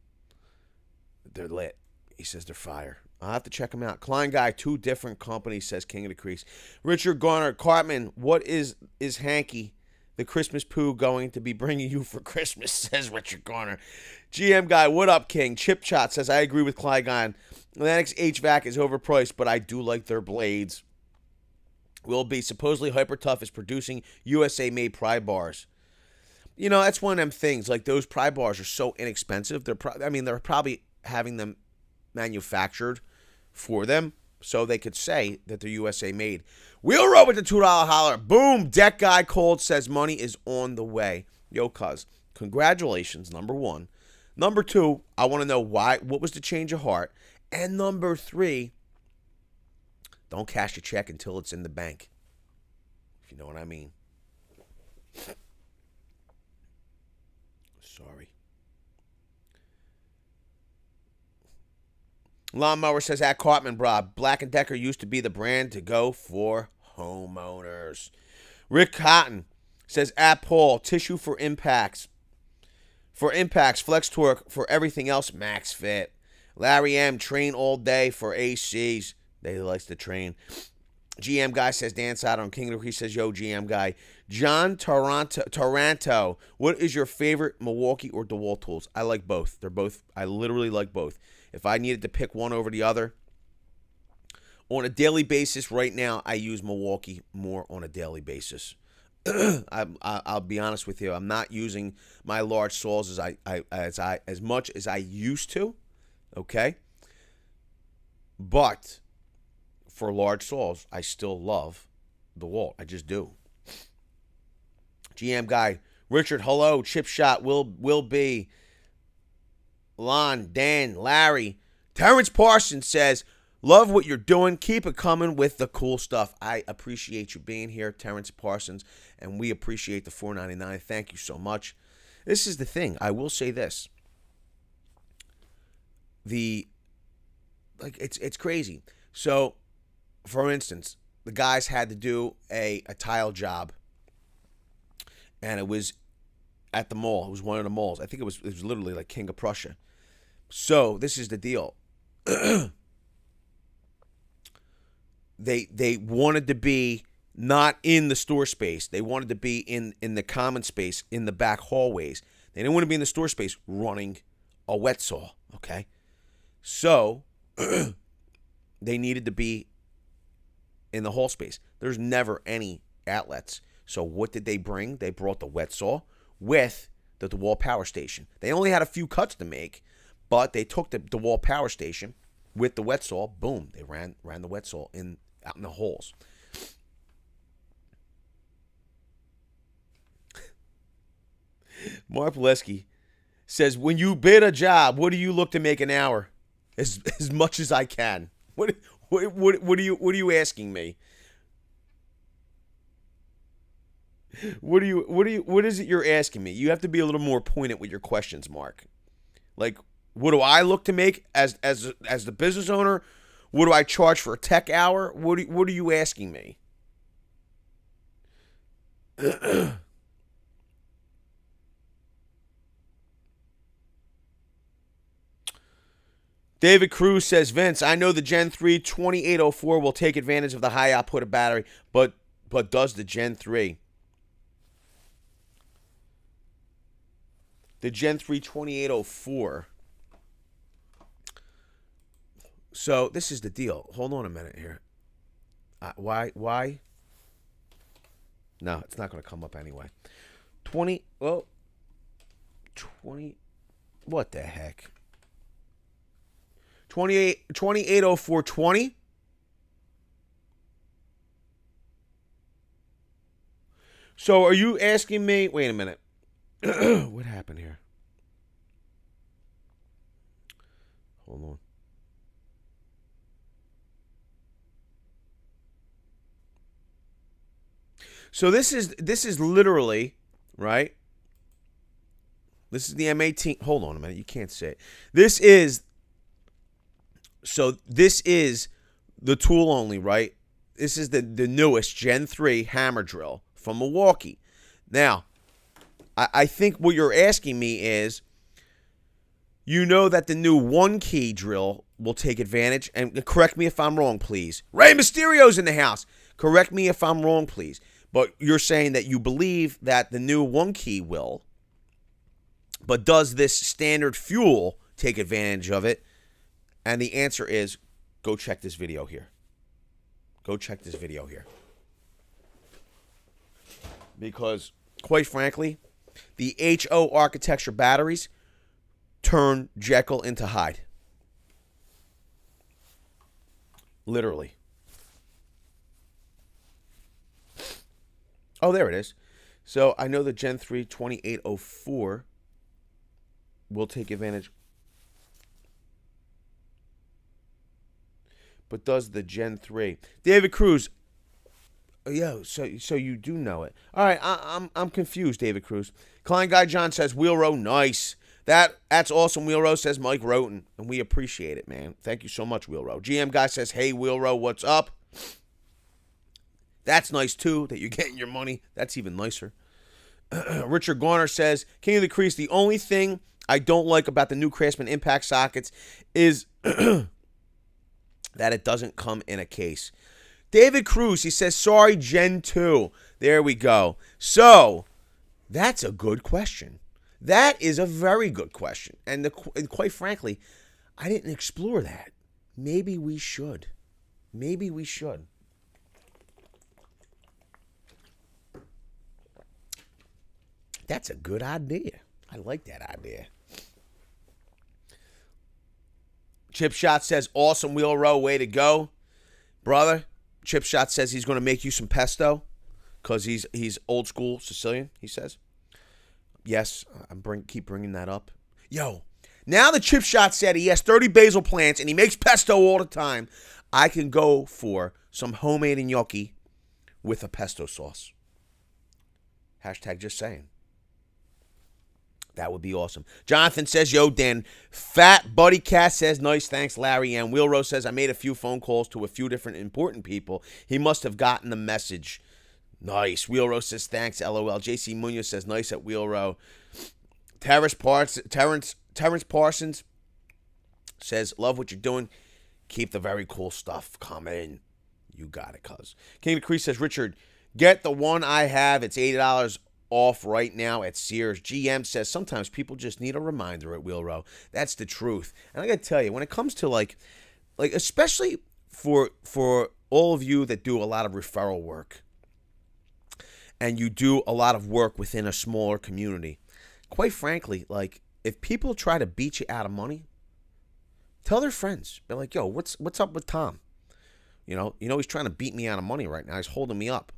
Speaker 1: They're lit. He says they're fire. I'll have to check them out. Klein Guy, 2 different companies, says King of the Crease. Richard Garner, Cartman, what is Hanky, the Christmas poo, going to be bringing you for Christmas, says Richard Garner. GM Guy, what up, King? Chip Shot says, I agree with Klein Guy. Lennox HVAC is overpriced, but I do like their blades. Will be. Supposedly Hyper Tough is producing USA-made pry bars. That's one of them things. Like, those pry bars are so inexpensive. They're probably having them manufactured for them so they could say that they're USA made. Wheel Row with the $2 holler. Boom. Deck Guy Cold says money is on the way. Yo, cuz, congratulations, number 1. Number 2, I want to know what was the change of heart. And number 3, don't cash your check until it's in the bank. If you know what I mean. Sorry. Lawnmower says, at Cartman, brah, Black & Decker used to be the brand to go for homeowners. Rick Cotton says, at Paul, tissue for impacts. For impacts, Flex Torque. For everything else, Max Fit. Larry M, train all day for ACs. They likes to train. GM Guy says, Dan Side on King of the He says, yo, GM Guy. John Taranto, what is your favorite Milwaukee or DeWalt tools? I like both. I literally like both. If I needed to pick one over the other, on a daily basis right now, I use Milwaukee more on a daily basis. I'll be honest with you. I'm not using my large saws as much as I used to. Okay? But for large saws, I still love DeWalt. I just do. GM Guy, Richard, hello, Chip Shot, will be, Lon, Dan, Larry. Terrence Parsons says, love what you're doing. Keep it coming with the cool stuff. I appreciate you being here, Terrence Parsons, and we appreciate the $4.99. Thank you so much. This is the thing. I will say this. It's crazy. So, for instance, the guys had to do a tile job, and it was at the mall. It was one of the malls. I think it was literally like King of Prussia. So this is the deal. They wanted to be not in the store space. They wanted to be in the common space, in the back hallways. They didn't want to be in the store space running a wet saw, okay? So, they needed to be in the hall space. There's never any outlets. So what did they bring? They brought the wet saw with the DeWalt power station. They only had a few cuts to make, but they took the DeWalt power station with the wet saw. Boom, they ran the wet saw out in the holes. Mark Pileski says, when you bid a job, what do you look to make an hour? As much as I can. What are you asking me? What is it you're asking me? You have to be a little more pointed with your questions, Mark. Like, what do I look to make as the business owner? What do I charge for a tech hour? What are you asking me? David Cruz says, Vince, I know the Gen 3 2804 will take advantage of the high output of battery, but does the Gen 3? The Gen 3 2804. So this is the deal. Hold on a minute here. Why? No, it's not going to come up anyway. 20. What the heck? 280420. So are you asking me? Wait a minute. What happened here? Hold on. So this is literally, right? This is the M18. Hold on a minute. You can't say it. This is the tool only, right? This is the newest Gen 3 hammer drill from Milwaukee. Now, I think what you're asking me is, you know that the new 1-key drill will take advantage, and correct me if I'm wrong, please. Rey Mysterio's in the house. Correct me if I'm wrong, please. But you're saying that you believe that the new 1-key will, but does this standard fuel take advantage of it? And the answer is, go check this video here. Go check this video here. Because, quite frankly, the HO architecture batteries turn Jekyll into Hyde. Literally. Oh, there it is. So, I know the Gen 3 2804 will take advantage. But does the Gen 3? David Cruz. Yo, so you do know it. All right, I'm confused, David Cruz. Klein Guy John says, Wheel Row, nice. That's awesome, Wheel Row, says Mike Roten. And we appreciate it, man. Thank you so much, Wheel Row. GM Guy says, hey, Wheel Row, what's up? That's nice, too, that you're getting your money. That's even nicer. Richard Garner says, King of the Crease, the only thing I don't like about the new Craftsman impact sockets is that it doesn't come in a case. David Cruz, he says, sorry, Gen 2. There we go. So, that's a good question. That is a very good question. And quite frankly, I didn't explore that. Maybe we should. Maybe we should. That's a good idea. I like that idea. Chip Shot says, awesome, Wheel Row, way to go. Brother, Chip Shot says he's going to make you some pesto because he's old school Sicilian, he says. Yes, keep bringing that up. Yo, now that Chip Shot said he has 30 basil plants and he makes pesto all the time, I can go for some homemade gnocchi with a pesto sauce. Hashtag just saying. That would be awesome. Jonathan says, yo, Dan. Fat Buddy Cat says, nice, thanks, Larry. And Wheelrow says, I made a few phone calls to a few different important people. He must have gotten the message. Nice. Wheelrow says, thanks, LOL. JC Munoz says, nice at Wheelrow. Terrence Parsons says, love what you're doing. Keep the very cool stuff coming. You got it, cuz. King of the Crease says, Richard, get the one I have. It's $80 off right now at Sears. GM says, sometimes people just need a reminder at Wheel Row. That's the truth. And I got to tell you, when it comes to like especially for all of you that do a lot of referral work and you do a lot of work within a smaller community, quite frankly, like if people try to beat you out of money, tell their friends. Be like, yo, what's up with Tom? You know, he's trying to beat me out of money right now. He's holding me up.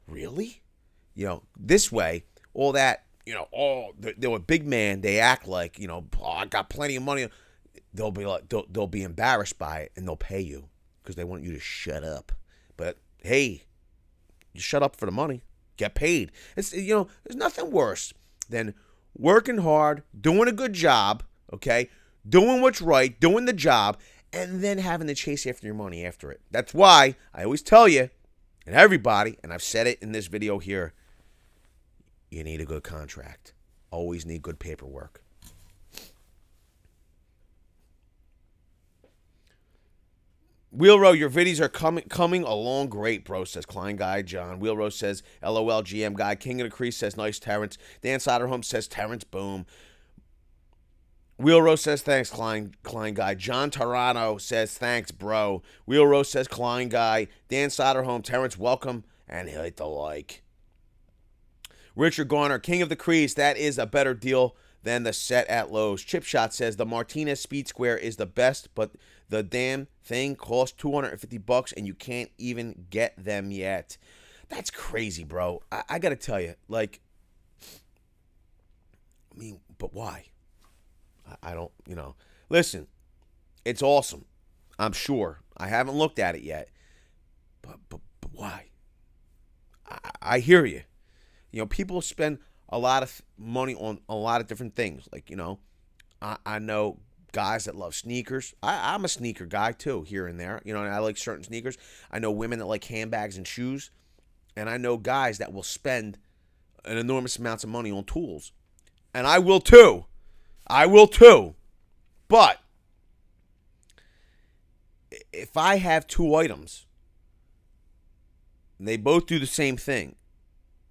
Speaker 1: Really? You know, this way, all that, you know, they're a big man. They act like, you know, oh, I got plenty of money. They'll be like, they'll be embarrassed by it, and they'll pay you because they want you to shut up. But hey, you shut up for the money, get paid. It's, you know, there's nothing worse than working hard, doing a good job, okay, doing what's right, doing the job, and then having to chase after your money after it. That's why I always tell you, and everybody, and I've said it in this video here, you need a good contract. Always need good paperwork. Wheel Row, your videos are coming along great, bro, says Klein Guy John. Wheel Row says, LOL, GM Guy. King of the Crease says, nice, Terrence. Dan Soderholm says, Terrence, boom. Wheel Row says, thanks, Klein Guy. John Toronto says, thanks, bro. Wheel Row says, Klein Guy. Dan Soderholm, Terrence, welcome, and hit the like. Richard Garner, King of the Crease, that is a better deal than the set at Lowe's. Chip Shot says, the Martinez Speed Square is the best, but the damn thing costs $250 and you can't even get them yet. That's crazy, bro. I got to tell you, like, I mean, but why? I don't, you know. Listen, it's awesome. I'm sure. I haven't looked at it yet. But why? I hear you. You know, people spend a lot of money on a lot of different things. Like, you know, I know guys that love sneakers. I'm a sneaker guy too, here and there. You know, and I like certain sneakers. I know women that like handbags and shoes. And I know guys that will spend an enormous amounts of money on tools. And I will too. I will too. But if I have two items, and they both do the same thing,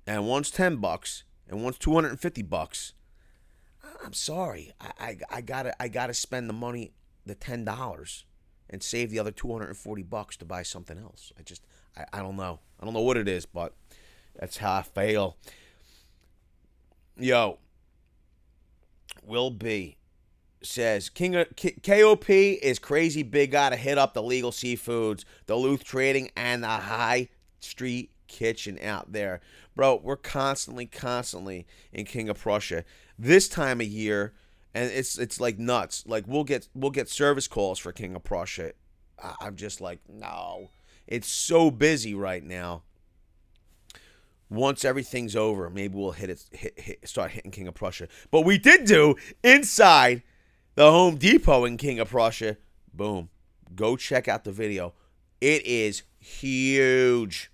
Speaker 1: and one's $10 and one's $250, I'm sorry. I gotta spend the money, the $10, and save the other $240 to buy something else. I don't know. I don't know what it is, but that's how I fail. Yo, Will B says, KOP is crazy big. Gotta hit up the Legal Seafoods, Duluth Trading, and the High Street Kitchen out there. Bro, we're constantly in King of Prussia. This time of year, and it's like nuts. Like we'll get service calls for King of Prussia. I'm just like, no. It's so busy right now. Once everything's over, maybe we'll start hitting King of Prussia. But we did do inside the Home Depot in King of Prussia. Boom. Go check out the video. It is huge.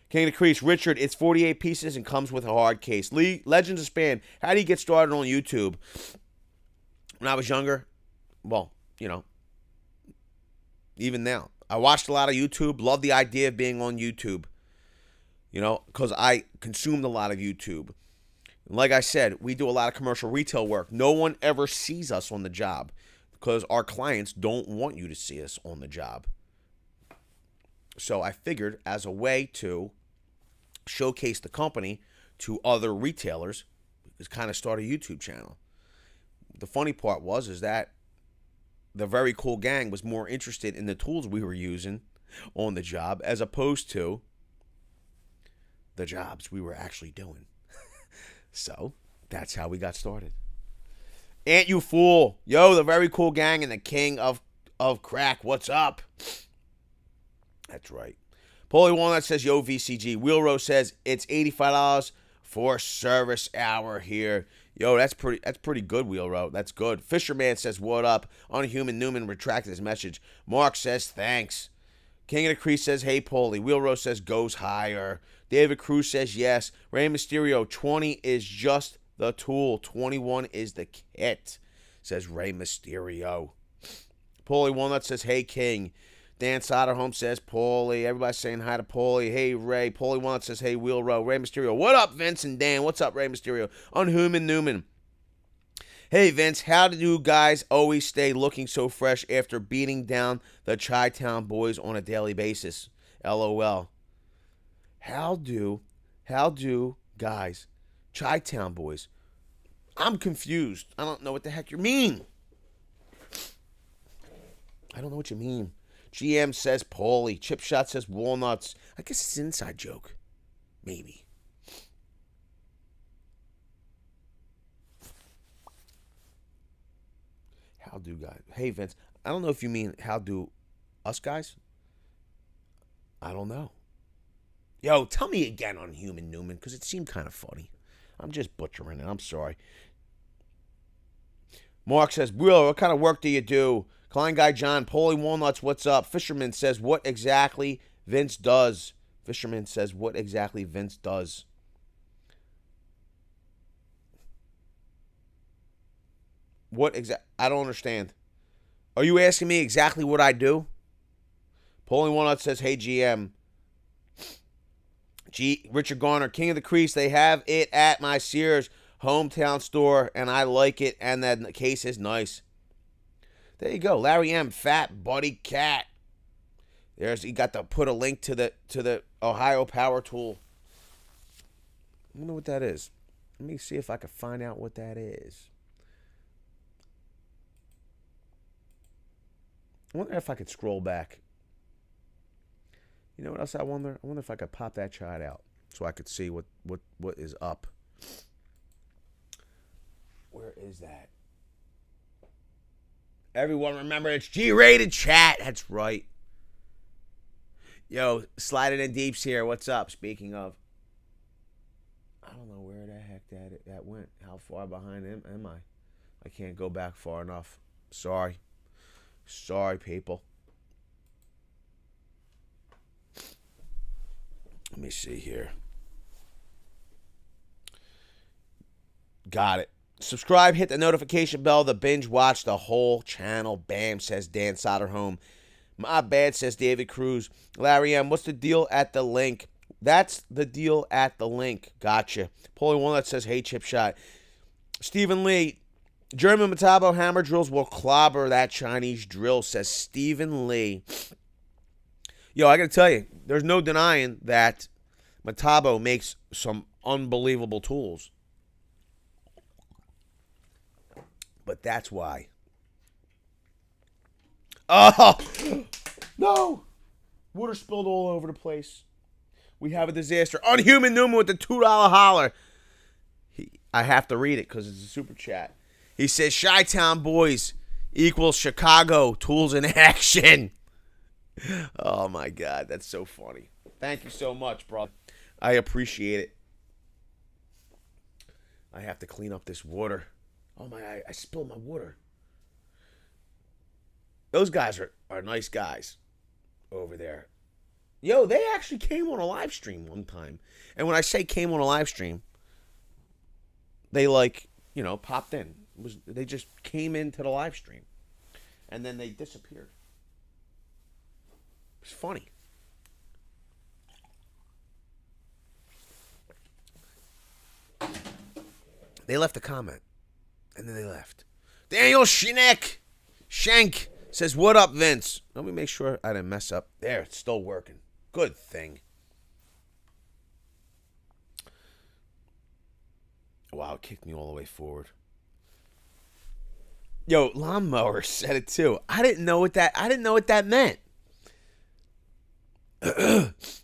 Speaker 1: King of the Crease, Richard, it's 48 pieces and comes with a hard case. Legends of Span, how do you get started on YouTube? When I was younger, well, you know, even now. I watched a lot of YouTube, loved the idea of being on YouTube, you know, because I consumed a lot of YouTube. And like I said, we do a lot of commercial retail work. No one ever sees us on the job because our clients don't want you to see us on the job. So I figured as a way to showcase the company to other retailers is kind of start a YouTube channel. The funny part is that the Very Cool Gang was more interested in the tools we were using on the job as opposed to the jobs we were actually doing. So that's how we got started. Ain't you fool? Yo, the Very Cool Gang and the King of Crack. What's up? That's right. Paulie Walnut says, yo, VCG. Wheel Row says, it's $85 for service hour here. Yo, that's pretty good, Wheel Row. That's good. Fisherman says, what up? Unhuman Newman retracted his message. Mark says, thanks. King of the Crease says, hey, Paulie. Wheel Row says, goes higher. David Cruz says, yes. Rey Mysterio, 20 is just the tool. 21 is the kit, says Rey Mysterio. Paulie Walnut says, hey, King. Dan Soderholm says, Paulie. Everybody's saying hi to Paulie. Hey, Ray. Paulie Walnut says, hey, Wheel Row. Ray Mysterio. What up, Vince and Dan? What's up, Ray Mysterio? Unhuman Newman. Hey, Vince. How do you guys always stay looking so fresh after beating down the Chi-Town boys on a daily basis? LOL. How do guys, Chi-Town boys? I'm confused. I don't know what the heck you mean. I don't know what you mean. GM says Paulie. Chip Shot says Walnuts. I guess it's an inside joke. Maybe. How do guys? Hey, Vince. I don't know if you mean how do us guys? I don't know. Yo, tell me again on Human Newman, because it seemed kind of funny. I'm just butchering it. I'm sorry. Mark says, Wheeler, what kind of work do you do? Klein Guy John, Paulie Walnuts, what's up? Fisherman says, what exactly Vince does? Fisherman says, what exactly Vince does? I don't understand. Are you asking me exactly what I do? Paulie Walnuts says, hey, GM. Richard Garner, King of the Crease, they have it at my Sears hometown store, and I like it, and the case is nice. There you go. Larry M. Fat Buddy Cat. He got to put a link to the Ohio Power Tool. I wonder what that is. Let me see if I can find out what that is. I wonder if I could scroll back. You know what else I wonder? I wonder if I could pop that chart out so I could see what is up. Where is that? Everyone remember, it's G-rated chat. That's right. Yo, sliding in deeps here. What's up? Speaking of, I don't know where the heck that went. How far behind am I? I can't go back far enough. Sorry. Sorry, people. Let me see here. Got it. Subscribe, hit the notification bell, the binge watch the whole channel. Bam, says Dan Soderholm. My bad, says David Cruz. Larry M, what's the deal at the link? That's the deal at the link. Gotcha. Paulie Walnut says, hey, Chip Shot. Stephen Lee, German Metabo hammer drills will clobber that Chinese drill, says Stephen Lee. Yo, I got to tell you, there's no denying that Metabo makes some unbelievable tools. But that's why. Oh, no. Water spilled all over the place. We have a disaster. Unhuman Newman with the $2 holler. I have to read it because it's a super chat. He says, Chi-Town boys equals Chicago tools in action. Oh, my God. That's so funny. Thank you so much, bro. I appreciate it. I have to clean up this water. Oh, my, I spilled my water. Those guys are nice guys over there. Yo, they actually came on a live stream one time. And when I say came on a live stream, they popped in. They just came into the live stream. And then they disappeared. It's funny. They left a comment. And then they left. Daniel Shank says, what up, Vince? Let me make sure I didn't mess up. There, it's still working. Good thing. Wow, it kicked me all the way forward. Yo, Lawnmower said it too. I didn't know what that meant.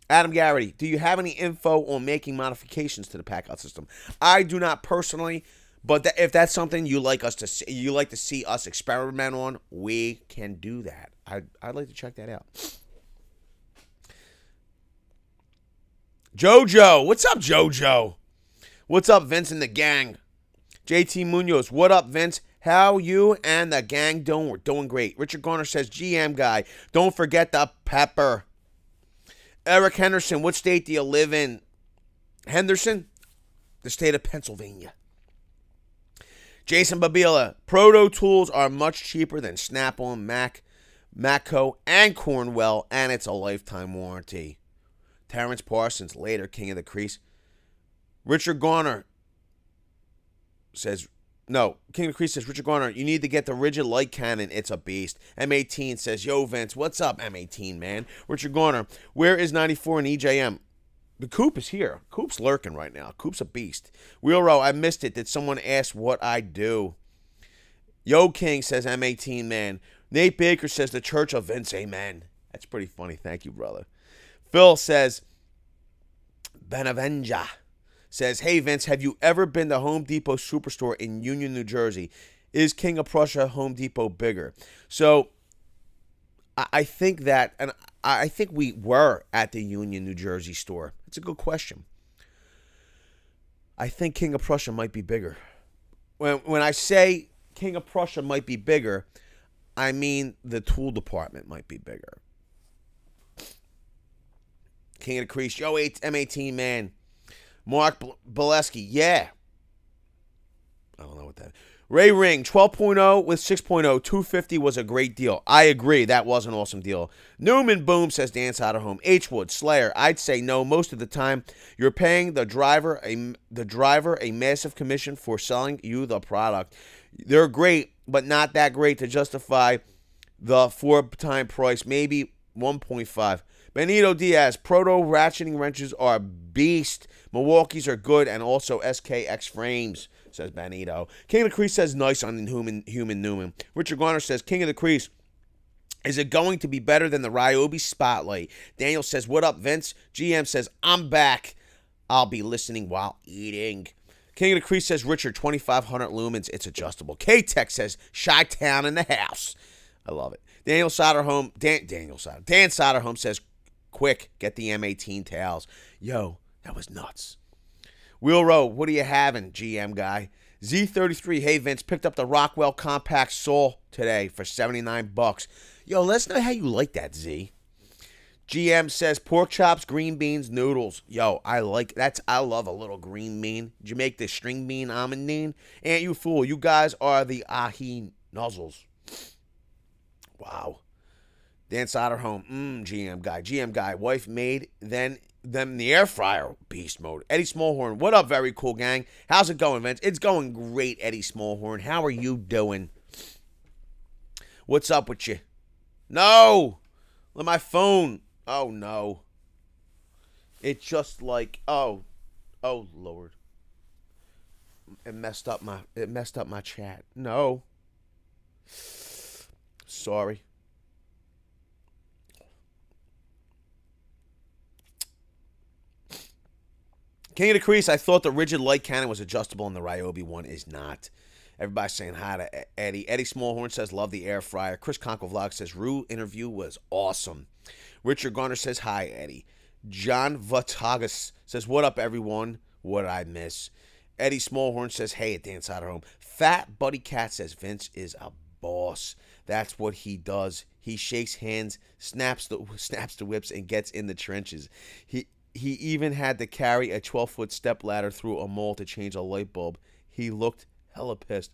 Speaker 1: Adam Garrity, do you have any info on making modifications to the pack-out system? I do not personally, but if that's something you like to see us experiment on, we can do that. I'd like to check that out. Jojo, what's up, Jojo? What's up, Vince and the gang? JT Munoz, what up, Vince? How you and the gang doing? We're doing great. Richard Garner says, GM guy, don't forget the pepper. Eric Henderson, what state do you live in? Henderson? The state of Pennsylvania. Jason Babila, Proto tools are much cheaper than Snap-on Mac. Matco, and Cornwell, and it's a lifetime warranty. Terrence Parsons, later king of the crease. Richard Garner says, no, King of the Crease says, Richard Garner, you need to get the rigid light cannon. It's a beast. M18 says, yo, Vince, what's up, M18, man? Richard Garner, where is 94 and EJM? The Coop is here. Coop's lurking right now. Coop's a beast. Wheelrow, I missed it. Did someone ask what I do? Yo King says, M18, man. Nate Baker says, the Church of Vince, amen. That's pretty funny. Thank you, brother. Phil says, Benavenja says, hey, Vince, have you ever been to Home Depot Superstore in Union, New Jersey? Is King of Prussia Home Depot bigger? So I think that, and I think we were at the Union, New Jersey store. It's a good question. I think King of Prussia might be bigger. When I say King of Prussia might be bigger, I mean the tool department might be bigger. King of the Crease, yo, M18, man. Mark Bolesky, yeah. I don't know what that is. Ray Ring, 12.0 with 6.0, 250 was a great deal. I agree, that was an awesome deal. Newman Boom says Dan Soderholm. H Wood, Slayer, I'd say no. Most of the time, you're paying the driver a massive commission for selling you the product. They're great, but not that great to justify the 4-time price, maybe 1.5. Benito Diaz, Proto ratcheting wrenches are beast. Milwaukee's are good, and also SKX frames, says Benito. King of the Crease says nice on Human Newman. Richard Garner says, King of the Crease, is it going to be better than the Ryobi Spotlight? Daniel says, what up, Vince? GM says, I'm back. I'll be listening while eating. King of the Crease says, Richard, 2,500 lumens. It's adjustable. K-Tech says, Chi-Town in the house. I love it. Dan Soderholm says, quick, get the M18 tails. Yo, that was nuts. Wheel Row, what are you having, GM guy? Z33, hey, Vince, picked up the Rockwell Compact Saw today for 79 bucks. Yo, let us know how you like that, Z. GM says, pork chops, green beans, noodles. Yo, I love a little green bean. Did you make the string bean almondine? Ain't you fool, you guys are the ahi nuzzles. Wow. Dan Soderholm, GM guy. Wife made them the air fryer, beast mode. Eddie Smallhorn, what up, Very Cool Gang? How's it going, Vince? It's going great, Eddie Smallhorn. How are you doing? What's up with you? No! Let my phone. Oh, no. It just like, oh, Lord. It messed up my chat. No. Sorry. King of the Crease, I thought the rigid light cannon was adjustable and the Ryobi one is not. Everybody's saying hi to Eddie. Eddie Smallhorn says, love the air fryer. Chris Conkle Vlog says, Rue interview was awesome. Richard Garner says, hi, Eddie. John Vatagas says, what up, everyone? What did I miss? Eddie Smallhorn says, hey, at Dan Soderholm. Fat Buddy Cat says, Vince is a boss. That's what he does. He shakes hands, snaps the whips, and gets in the trenches. He even had to carry a 12-foot step ladder through a mall to change a light bulb. He looked hella pissed.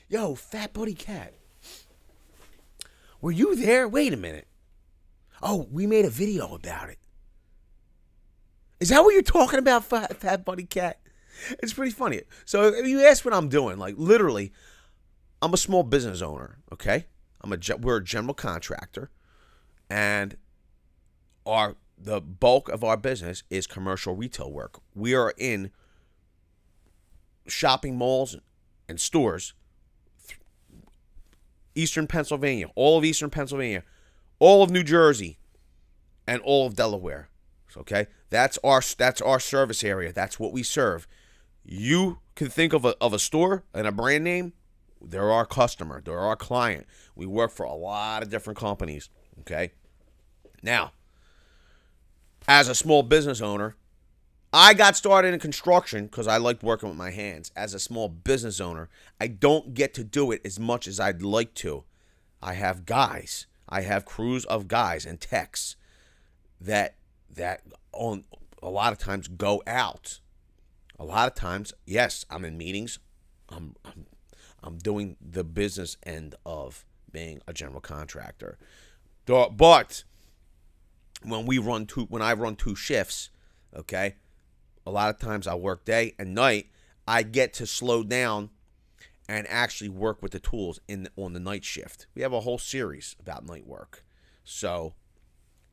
Speaker 1: Yo, Fat Buddy Cat. Were you there? Wait a minute. Oh, we made a video about it. Is that what you're talking about, Fat Buddy Cat? It's pretty funny. So if you ask what I'm doing, like literally, I'm a small business owner, okay? We're a general contractor, and the bulk of our business is commercial retail work. We are in shopping malls and stores, Eastern Pennsylvania, all of Eastern Pennsylvania, all of New Jersey, and all of Delaware. Okay, that's our service area. That's what we serve. You can think of a store and a brand name. They're our customer. They're our client. We work for a lot of different companies. Okay, now, as a small business owner, I got started in construction because I liked working with my hands. As a small business owner, I don't get to do it as much as I'd like to. I have guys. I have crews of guys and techs that on a lot of times go out. A lot of times, yes, I'm in meetings. I'm doing the business end of being a general contractor. But when I run two shifts, okay, a lot of times I work day and night. I get to slow down and actually work with the tools on the night shift. We have a whole series about night work, so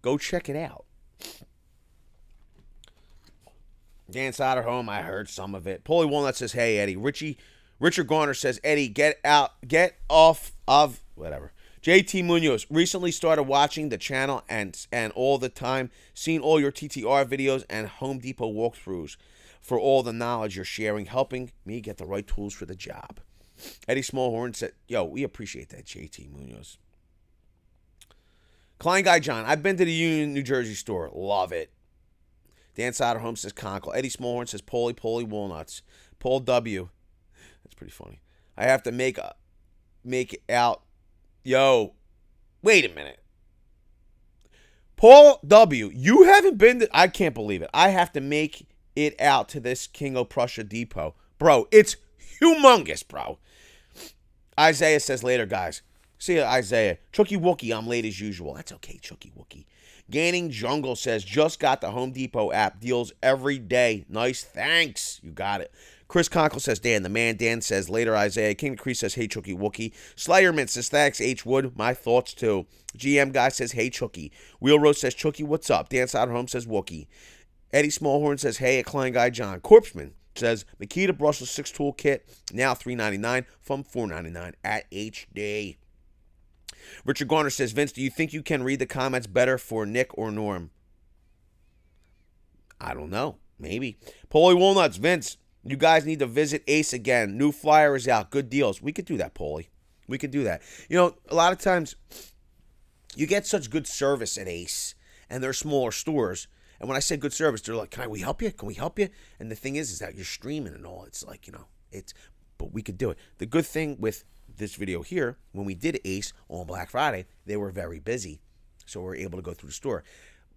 Speaker 1: go check it out. Dan Soder home. I heard some of it. Paulie Walnut says, "Hey Eddie." Richard Garner says, "Eddie, get off of whatever." JT Munoz recently started watching the channel and all the time, seen all your TTR videos and Home Depot walkthroughs for all the knowledge you're sharing, helping me get the right tools for the job. Eddie Smallhorn said, "Yo, we appreciate that, JT Munoz." Klein Guy John, "I've been to the Union, New Jersey store. Love it." Dan Soderholm says Conkle. Eddie Smallhorn says Paulie Walnuts. Paul W. That's pretty funny. "I have to make it out." Yo, wait a minute. Paul W., you haven't been to... I can't believe it. I have to make it out to this King of Prussia depot. Bro, it's humongous, bro. Isaiah says later, guys. See ya, Isaiah. Chucky Wookie, I'm late as usual. That's okay, Chucky Wookie. Gaining Jungle says, just got the Home Depot app. Deals every day. Nice, thanks. You got it. Chris Conkle says, Dan. The man Dan says, later, Isaiah. King Crease says, hey, Chucky Wookie. Slayerman says, thanks, H. Wood. My thoughts, too. GM Guy says, hey, Chucky. Wheel Rose says, Chucky, what's up? Dan Soderholm says, Wookie. Eddie Smallhorn says, hey, a Klein Guy John. Corpseman says, Makita Brussels 6 tool kit, now $3.99 from $4.99 at HD. Richard Garner says, Vince, do you think you can read the comments better for Nick or Norm? I don't know. Maybe. Paulie Walnuts, Vince, you guys need to visit Ace again. New flyer is out. Good deals. We could do that, Paulie. We could do that. You know, a lot of times you get such good service at Ace, and they're smaller stores. And when I say good service, they're like, we help you? Can we help you? And the thing is that you're streaming and all. It's like, you know, but we could do it. The good thing with this video here, when we did Ace on Black Friday, they were very busy. So we were able to go through the store.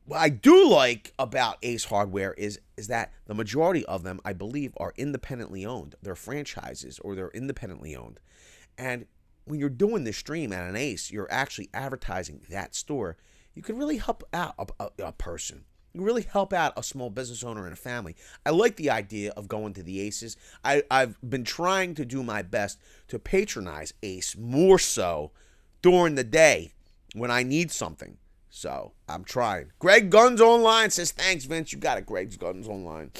Speaker 1: What I do like about Ace Hardware is that the majority of them, I believe, are independently owned. They're franchises or they're independently owned. And when you're doing this stream at an Ace, you're actually advertising that store. You can really help out a person. You really help out a small business owner and a family. I like the idea of going to the Aces. I've been trying to do my best to patronize Ace more so during the day when I need something. So I'm trying. Greg Guns Online says, thanks, Vince. You got it, Greg's Guns Online.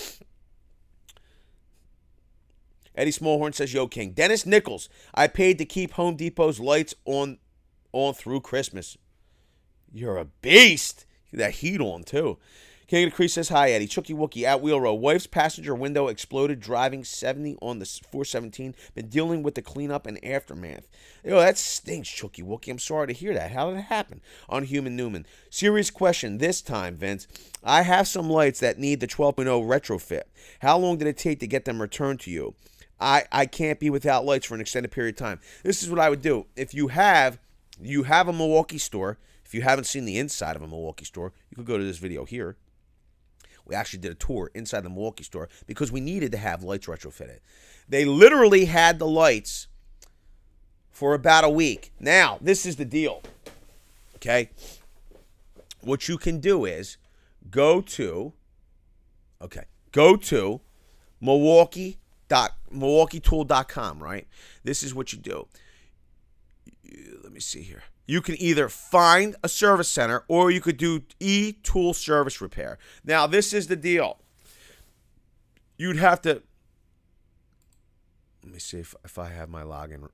Speaker 1: Eddie Smallhorn says, yo, King. Dennis Nichols, I paid to keep Home Depot's lights on through Christmas. You're a beast. That heat on, too. King of the Crease says, hi, Eddie. Chucky Wookie, at Wheel Row. Wife's passenger window exploded driving 70 on the 417. Been dealing with the cleanup and aftermath. Yo, that stinks, Chucky Wookie. I'm sorry to hear that. How did it happen? Unhuman Newman. Serious question this time, Vince. I have some lights that need the 12.0 retrofit. How long did it take to get them returned to you? I can't be without lights for an extended period of time. This is what I would do. If you have a Milwaukee store. If you haven't seen the inside of a Milwaukee store, you could go to this video here. We actually did a tour inside the Milwaukee store because we needed to have lights retrofitted. They literally had the lights for about a week. Now, this is the deal, okay? What you can do is go to MilwaukeeTool.com, right? This is what you do. Let me see here. You can either find a service center or you could do e-tool service repair. Now, this is the deal. You'd have to... Let me see if I have my login.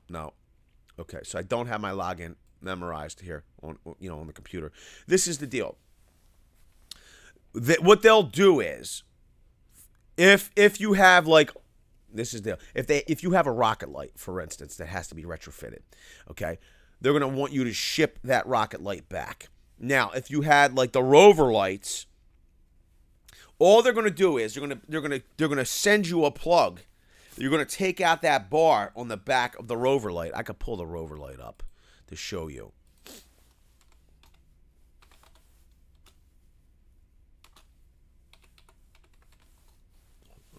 Speaker 1: No. Okay, so I don't have my login memorized here on the computer. This is the deal. What they'll do is, if you have like... This is the if you have a rocket light, for instance, that has to be retrofitted, okay, they're gonna want you to ship that rocket light back. Now, if you had like the Rover lights, all they're gonna do is they're gonna send you a plug. You're gonna take out that bar on the back of the Rover light. I could pull the Rover light up to show you.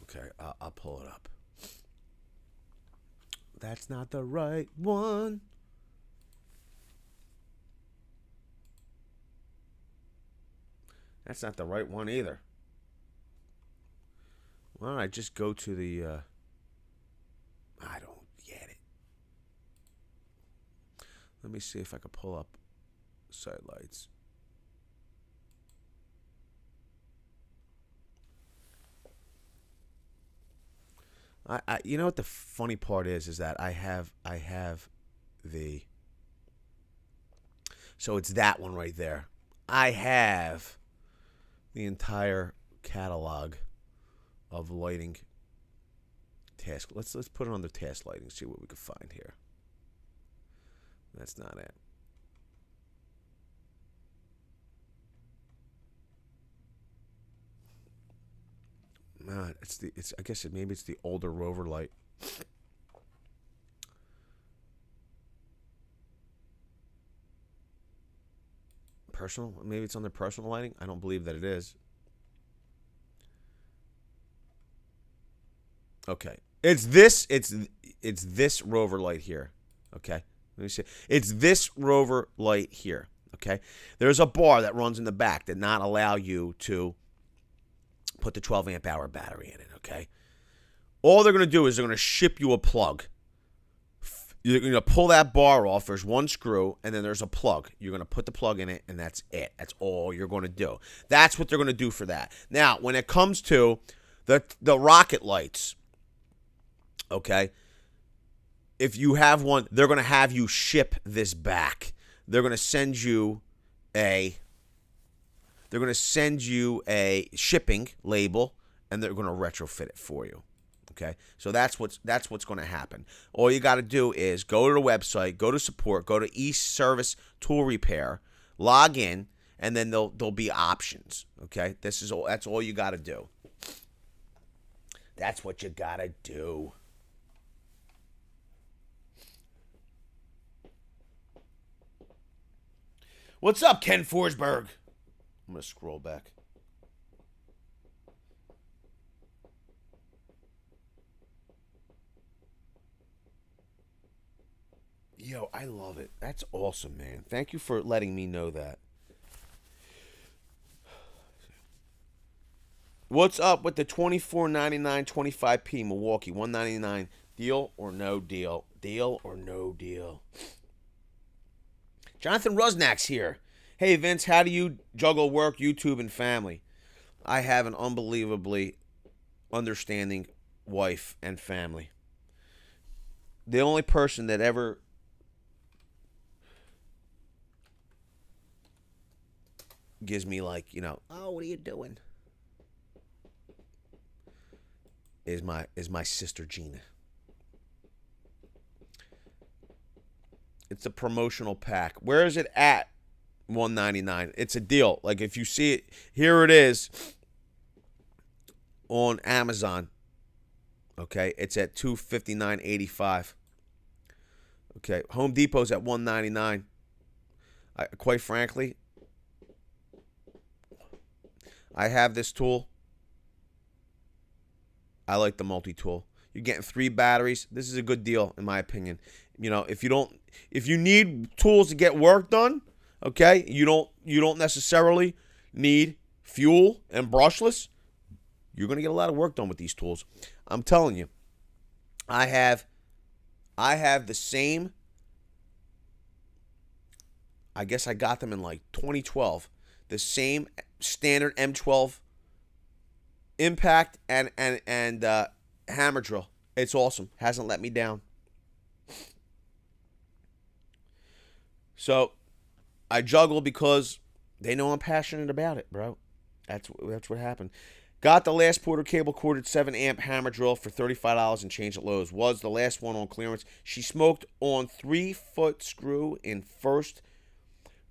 Speaker 1: Okay, I'll pull it up. That's not the right one. That's not the right one either. Why don't I just go to the... I don't get it. Let me see if I can pull up site lights. You know what the funny part is that I have the... So it's that one right there. I have the entire catalog of lighting task. Let's put it on the task lighting, see what we can find here. That's not it. It's I guess maybe it's the older Rover light. Personal? Maybe it's on their personal lighting? I don't believe that it is. Okay. It's this Rover light here. Okay. Let me see. It's this Rover light here. Okay. There's a bar that runs in the back that not allow you to put the 12 amp hour battery in it. Okay. All they're going to do is they're going to ship you a plug. You're going to pull that bar off. There's one screw, and then there's a plug. You're going to put the plug in it, and that's it. That's all you're going to do. That's what they're going to do for that. Now, when it comes to the rocket lights, okay, if you have one, they're going to have you ship this back. They're going to send you a shipping label, and they're going to retrofit it for you. Okay, so that's what's going to happen. All you got to do is go to the website, go to support, go to eService Tool Repair, log in, and then there'll be options. Okay, that's all you got to do. That's what you got to do. What's up, Ken Forsberg? I'm gonna scroll back. Yo, I love it. That's awesome, man. Thank you for letting me know that. What's up with the $24.99 25p Milwaukee $199? Deal or no deal? Deal or no deal? Jonathan Rusnack's here. Hey, Vince, how do you juggle work, YouTube, and family? I have an unbelievably understanding wife and family. The only person that ever gives me like, oh, what are you doing? Is my sister Gina. It's a promotional pack. Where is it at? $199. It's a deal. Like if you see it, here it is on Amazon. Okay, it's at $259.85. Okay, Home Depot's at $199. Quite frankly, I have this tool. I like the multi-tool. You're getting 3 batteries. This is a good deal, in my opinion. If you need tools to get work done, okay, you don't necessarily need fuel and brushless. You're gonna get a lot of work done with these tools. I'm telling you. I have the same. I guess I got them in like 2012. The same standard M12 impact and hammer drill. It's awesome. Hasn't let me down. So I juggle because they know I'm passionate about it, bro. That's what happened. Got the last Porter cable corded 7 amp hammer drill for $35 and change at Lowe's. Was the last one on clearance. She smoked on 3-foot screw in first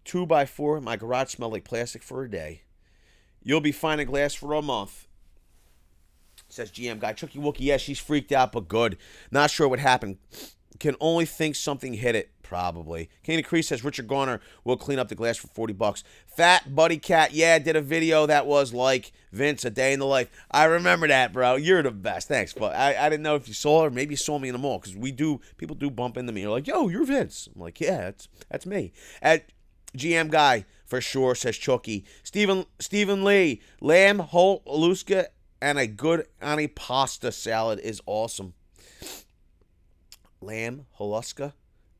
Speaker 1: 2x4. My garage smelled like plastic for a day. You'll be finding glass for a month. Says GM guy. Chucky Wookie, yeah, she's freaked out, but good. Not sure what happened. Can only think something hit it. Probably. Candy Crease says Richard Garner will clean up the glass for $40. Fat Buddy Cat, yeah, did a video that was like Vince, a day in the life. I remember that, bro. You're the best. Thanks. But I didn't know if you saw it or maybe you saw me in the mall because people do bump into me. They're like, yo, you're Vince. I'm like, yeah, that's me. At GM Guy, for sure, says Chucky. Stephen Lee, lamb, whole, aluska, and a good antipasta salad is awesome. Lamb, haluska,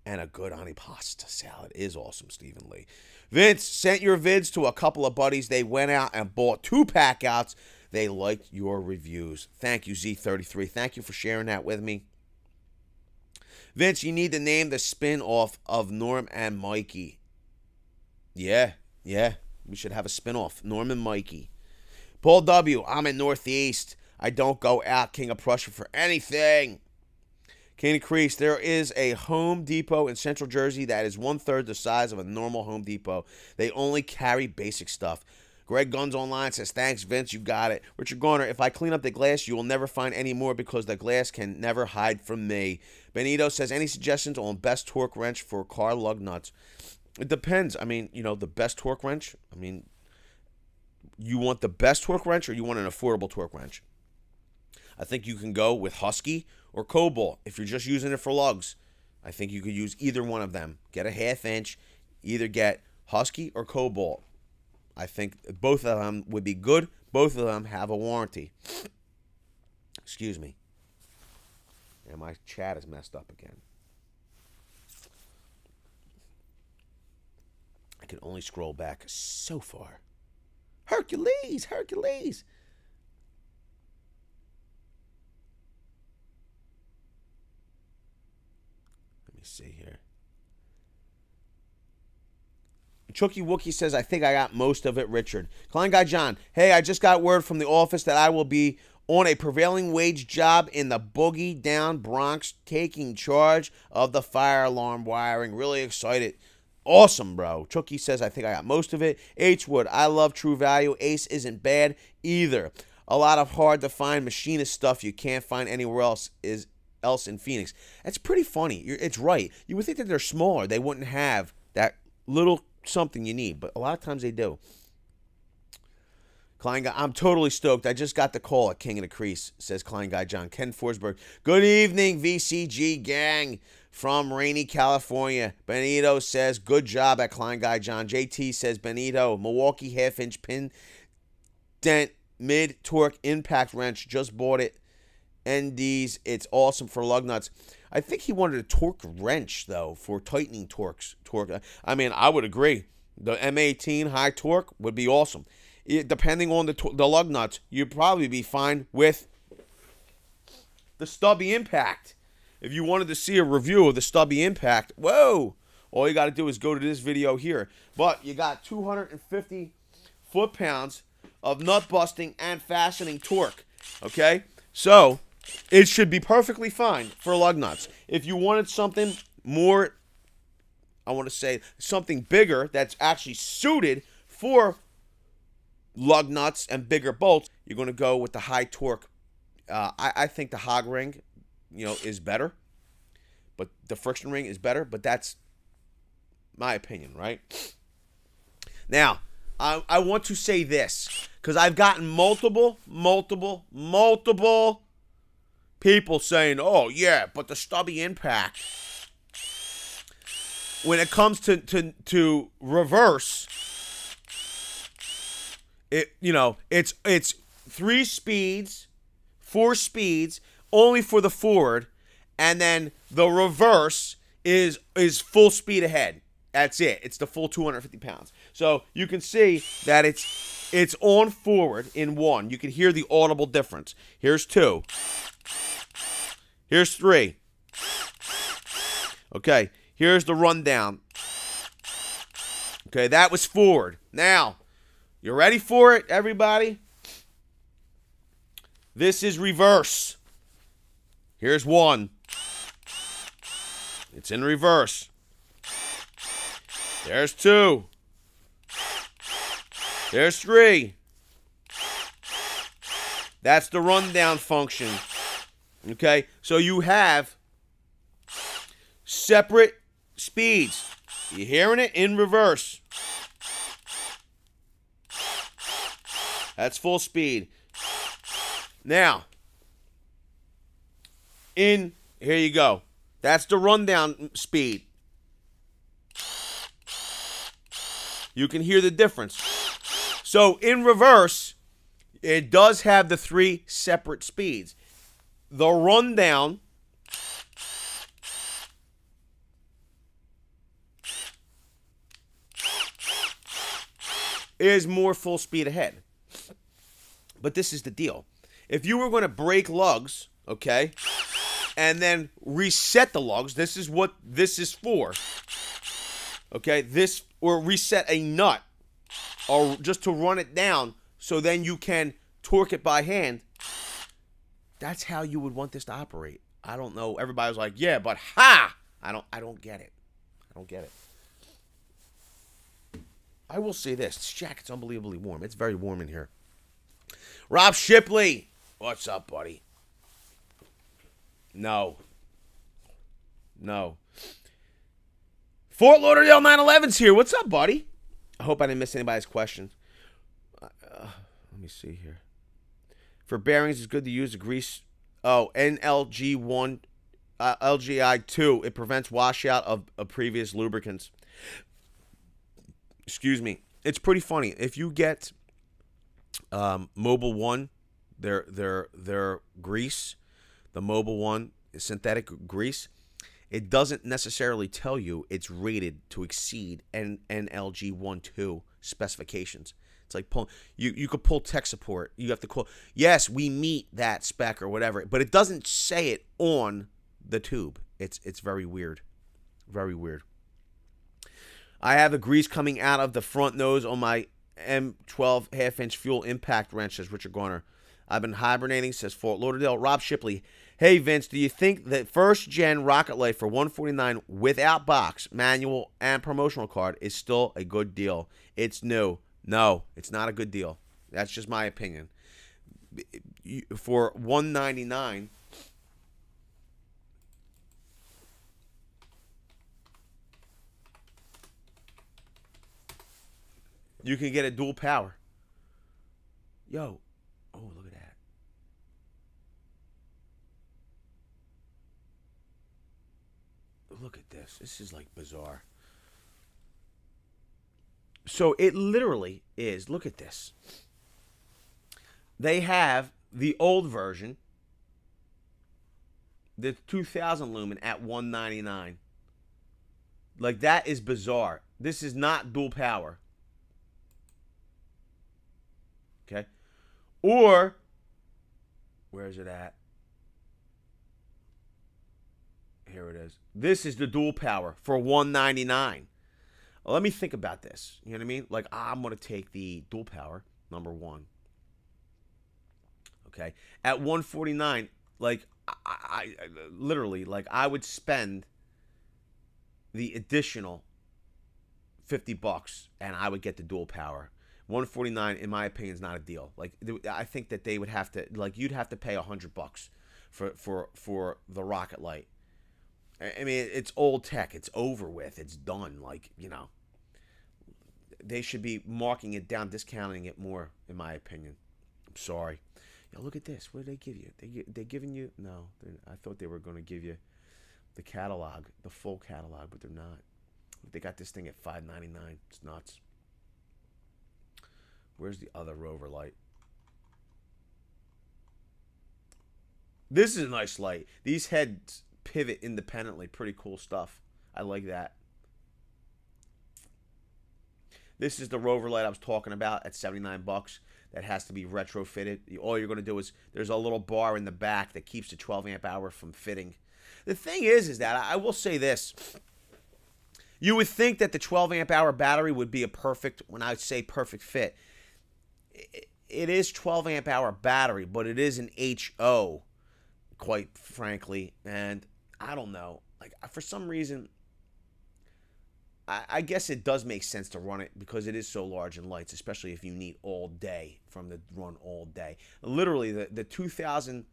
Speaker 1: and a good antipasta salad is awesome, Stephen Lee. Vince, sent your vids to a couple of buddies. They went out and bought 2 pack-outs. They liked your reviews. Thank you, Z33. Thank you for sharing that with me. Vince, you need to name the spin-off of Norm and Mikey. Yeah. We should have a spin-off. Norm and Mikey. Paul W., I'm in Northeast. I don't go out King of Prussia for anything. King of Crease, there is a Home Depot in Central Jersey that is 1/3 the size of a normal Home Depot. They only carry basic stuff. Greg Guns Online says, thanks, Vince, you got it. Richard Garner, if I clean up the glass, you will never find any more because the glass can never hide from me. Benito says, any suggestions on best torque wrench for car lug nuts? It depends. I mean, the best torque wrench, you want the best torque wrench or you want an affordable torque wrench? I think you can go with Husky or Cobalt if you're just using it for lugs. I think you could use either one of them. Get a 1/2 inch. Either get Husky or Cobalt. I think both of them would be good. Both of them have a warranty. Excuse me. And my chat is messed up again. I can only scroll back so far. Hercules! Hercules! Let me see here. Chucky Wookie says, I think I got most of it, Richard. Klein Guy John, hey, I just got word from the office that I will be on a prevailing wage job in the Boogie Down Bronx, taking charge of the fire alarm wiring. Really excited. Awesome, bro. Chucky says, I think I got most of it. H. Wood, I love True Value. Ace isn't bad either. A lot of hard-to-find machinist stuff you can't find anywhere else in Phoenix. That's pretty funny. It's right. You would think that they're smaller. They wouldn't have that little something you need, but a lot of times they do. Klein Guy, I'm totally stoked. I just got the call at King of the Crease, says Klein Guy John. Ken Forsberg, good evening, VCG gang from rainy California. Benito says, good job at Klein Guy John. JT says, Benito, Milwaukee 1/2 inch pin dent mid torque impact wrench. Just bought it. NDs, it's awesome for lug nuts. I think he wanted a torque wrench, though, for tightening torque. I mean, I would agree. The M18 high torque would be awesome. Depending on the lug nuts, you'd probably be fine with the stubby impact. If you wanted to see a review of the stubby impact, whoa, all you got to do is go to this video here. But you got 250 foot-pounds of nut-busting and fastening torque, okay? So it should be perfectly fine for lug nuts. If you wanted something more, I want to say something bigger that's actually suited for lug nuts and bigger bolts, you're going to go with the high torque. I think the hog ring, is better. But the friction ring is better. But that's my opinion, right? Now, I want to say this, because I've gotten multiple people saying, oh, yeah, but the stubby impact, when it comes to reverse, it's 3 speeds, 4 speeds, only for the forward, and then the reverse is full speed ahead. That's it. It's the full 250 pounds. So you can see that it's on forward in 1. You can hear the audible difference. Here's 2. Here's 3. Okay, here's the rundown. Okay, that was forward. Now, you ready for it, everybody? This is reverse. Here's 1. It's in reverse. There's 2. There's 3. That's the rundown function. Okay, so you have separate speeds. You hearing it? In reverse. That's full speed. Now, here you go. That's the rundown speed. You can hear the difference. So in reverse, it does have the 3 separate speeds. The rundown is more full speed ahead. But this is the deal. If you were going to break lugs, okay, and then reset the lugs, this is what this is for. Okay, this, or reset a nut, or just to run it down so then you can torque it by hand. That's how you would want this to operate. I don't know. Everybody was like, yeah, but ha! I don't get it. I don't get it. I will say this. This jacket's unbelievably warm. It's very warm in here. Rob Shipley. What's up, buddy? No. No. Fort Lauderdale 911's here. What's up, buddy? I hope I didn't miss anybody's questions. Let me see here. For bearings, it's good to use a grease. Oh, NLG1, LGI2. It prevents washout of previous lubricants. Excuse me. It's pretty funny. If you get Mobil 1, their grease, the Mobil 1 synthetic grease, it doesn't necessarily tell you it's rated to exceed NLG12 specifications. It's like pulling, you could pull tech support. You have to call, yes, we meet that spec or whatever, but it doesn't say it on the tube. It's very weird. Very weird. I have a grease coming out of the front nose on my M12 half-inch fuel impact wrench, says Richard Garner. I've been hibernating, says Fort Lauderdale. Rob Shipley. Hey, Vince, do you think that first-gen Rocket Light for $149 without box, manual, and promotional card is still a good deal? It's new. No, it's not a good deal. That's just my opinion. For $199, you can get a dual power. Yo. Oh, look at that. Look at this. This is like bizarre. So it literally is. Look at this. They have the old version, the 2000 lumen at $199. Like, that is bizarre. This is not dual power. Okay? Or, where is it at? Here it is. This is the dual power for $199. Let me think about this. You know what I mean? Like, I'm going to take the dual power, number one. Okay? At $149, like, I literally, like, I would spend the additional $50 and I would get the dual power. $149, in my opinion, is not a deal. Like, I think that they would have to, like, you'd have to pay $100 for the Rocket Light. I mean, it's old tech. It's over with. It's done. Like, you know, they should be marking it down, discounting it more, in my opinion. I'm sorry. Yo, look at this. What did they give you? They're giving you, no, I thought they were going to give you the catalog, the full catalog, but they're not. They got this thing at $5.99. It's nuts. Where's the other Rover light? This is a nice light. These heads pivot independently. Pretty cool stuff. I like that. This is the Rover light I was talking about at $79. That has to be retrofitted. All you're going to do is, there's a little bar in the back that keeps the 12 amp hour from fitting. The thing is that I will say this. You would think that the 12 amp hour battery would be a perfect, when I say perfect fit, it is 12 amp hour battery, but it is an HO, quite frankly. And I don't know, like, for some reason, I guess it does make sense to run it because it is so large in lights, especially if you need all day from the run all day. Literally, the 2000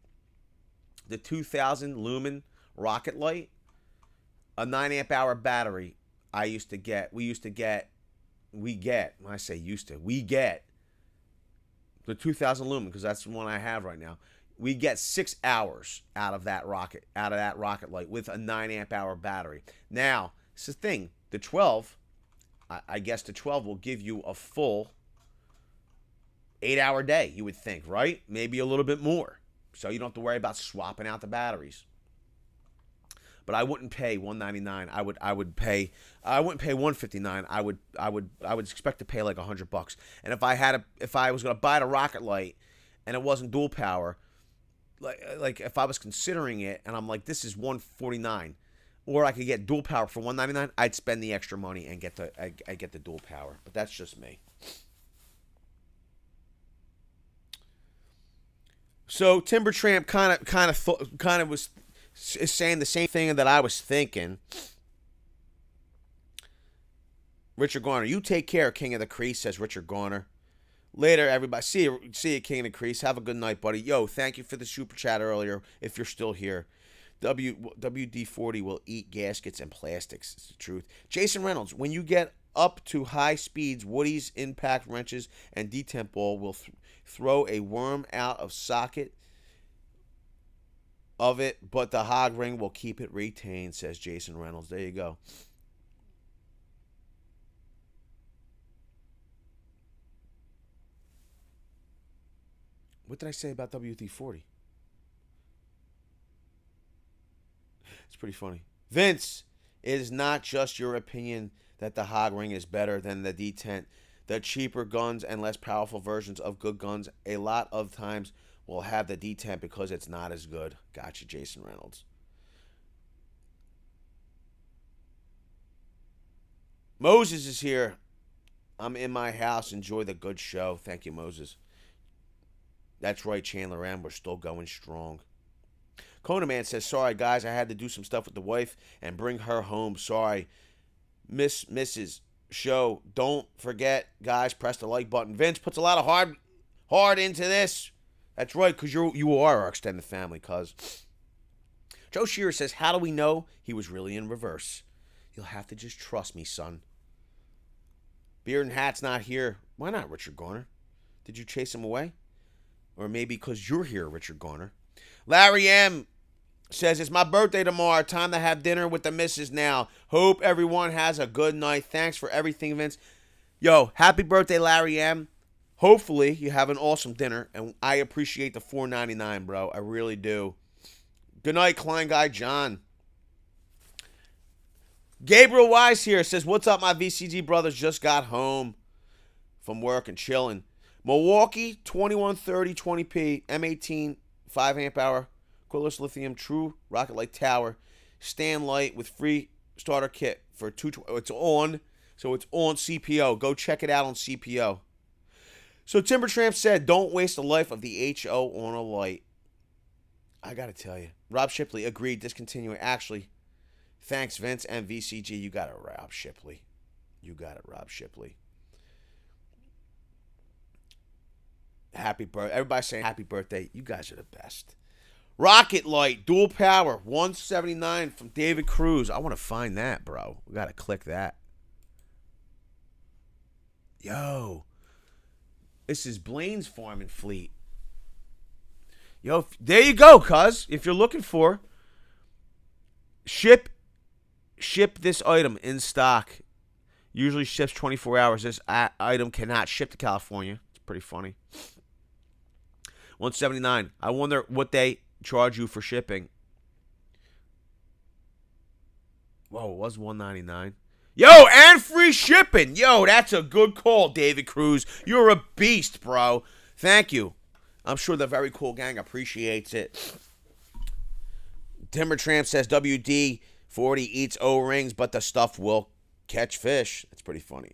Speaker 1: lumen Rocket Light, a 9 amp hour battery. We get the 2000 lumen, because that's the one I have right now. We get 6 hours out of that rocket light with a 9 amp hour battery. Now, it's the thing. The 12, I guess the 12 will give you a full 8-hour day, you would think, right? Maybe a little bit more. So you don't have to worry about swapping out the batteries. But I wouldn't pay $199. I wouldn't pay $159. I would expect to pay like $100. And if I was gonna buy the Rocket Light and it wasn't dual power, like if I was considering it and I'm like, this is $149, or I could get dual power for $199, I'd spend the extra money and get the dual power. But that's just me. So Timber Tramp kind of is saying the same thing that I was thinking. Richard Garner, you take care, King of the Crease, says Richard Garner. Later, everybody. See you, King of the Crease. Have a good night, buddy. Yo, thank you for the super chat earlier. If you're still here, WD-40 will eat gaskets and plastics. It's the truth. Jason Reynolds, when you get up to high speeds, Woody's impact wrenches and detent ball will throw a worm out of socket of it, but the hog ring will keep it retained, says Jason Reynolds. There you go. What did I say about WD-40? It's pretty funny. Vince, it is not just your opinion that the hog ring is better than the detent. The cheaper guns and less powerful versions of good guns a lot of times will have the detent because it's not as good. Gotcha, Jason Reynolds. Moses is here. I'm in my house. Enjoy the good show. Thank you, Moses. That's right, Chandler M. We're still going strong. Conan Man says, sorry, guys. I had to do some stuff with the wife and bring her home. Sorry. Mrs. Show. Don't forget, guys, press the like button. Vince puts a lot of hard into this. That's right, because you are our extended family, cuz. Joe Shearer says, how do we know he was really in reverse? You'll have to just trust me, son. Beard and Hat's not here. Why not, Richard Garner? Did you chase him away? Or maybe because you're here, Richard Garner. Larry M. says, it's my birthday tomorrow. Time to have dinner with the missus now. Hope everyone has a good night. Thanks for everything, Vince. Yo, happy birthday, Larry M. Hopefully you have an awesome dinner, and I appreciate the $4.99, bro. I really do. Good night, Klein Guy John. Gabriel Wise here says, what's up, my VCG brothers? Just got home from work and chilling. Milwaukee 2130 20p M18 5 amp hour cordless lithium true rocket light tower stand light with free starter kit for $220. It's on, so it's on CPO. Go check it out on CPO. So Timber Tramp said, don't waste the life of the HO on a light. I gotta tell you, Rob Shipley agreed. Discontinuing. Actually, thanks Vince and VCG. You got it, Rob Shipley. You got it, Rob Shipley. Happy birthday. Everybody saying happy birthday. You guys are the best. Rocket Light, dual power, 179 from David Cruz. I want to find that, bro. We got to click that. Yo. This is Blaine's Farm and Fleet. Yo, there you go, cuz. If you're looking for, ship this item in stock. Usually ships 24 hours. This item cannot ship to California. It's pretty funny. 179. I wonder what they charge you for shipping. Whoa, it was 199. Yo, and free shipping. Yo, that's a good call, David Cruz. You're a beast, bro. Thank you. I'm sure the Very Cool Gang appreciates it. Timber Tramp says WD-40 eats O-rings, but the stuff will catch fish. That's pretty funny.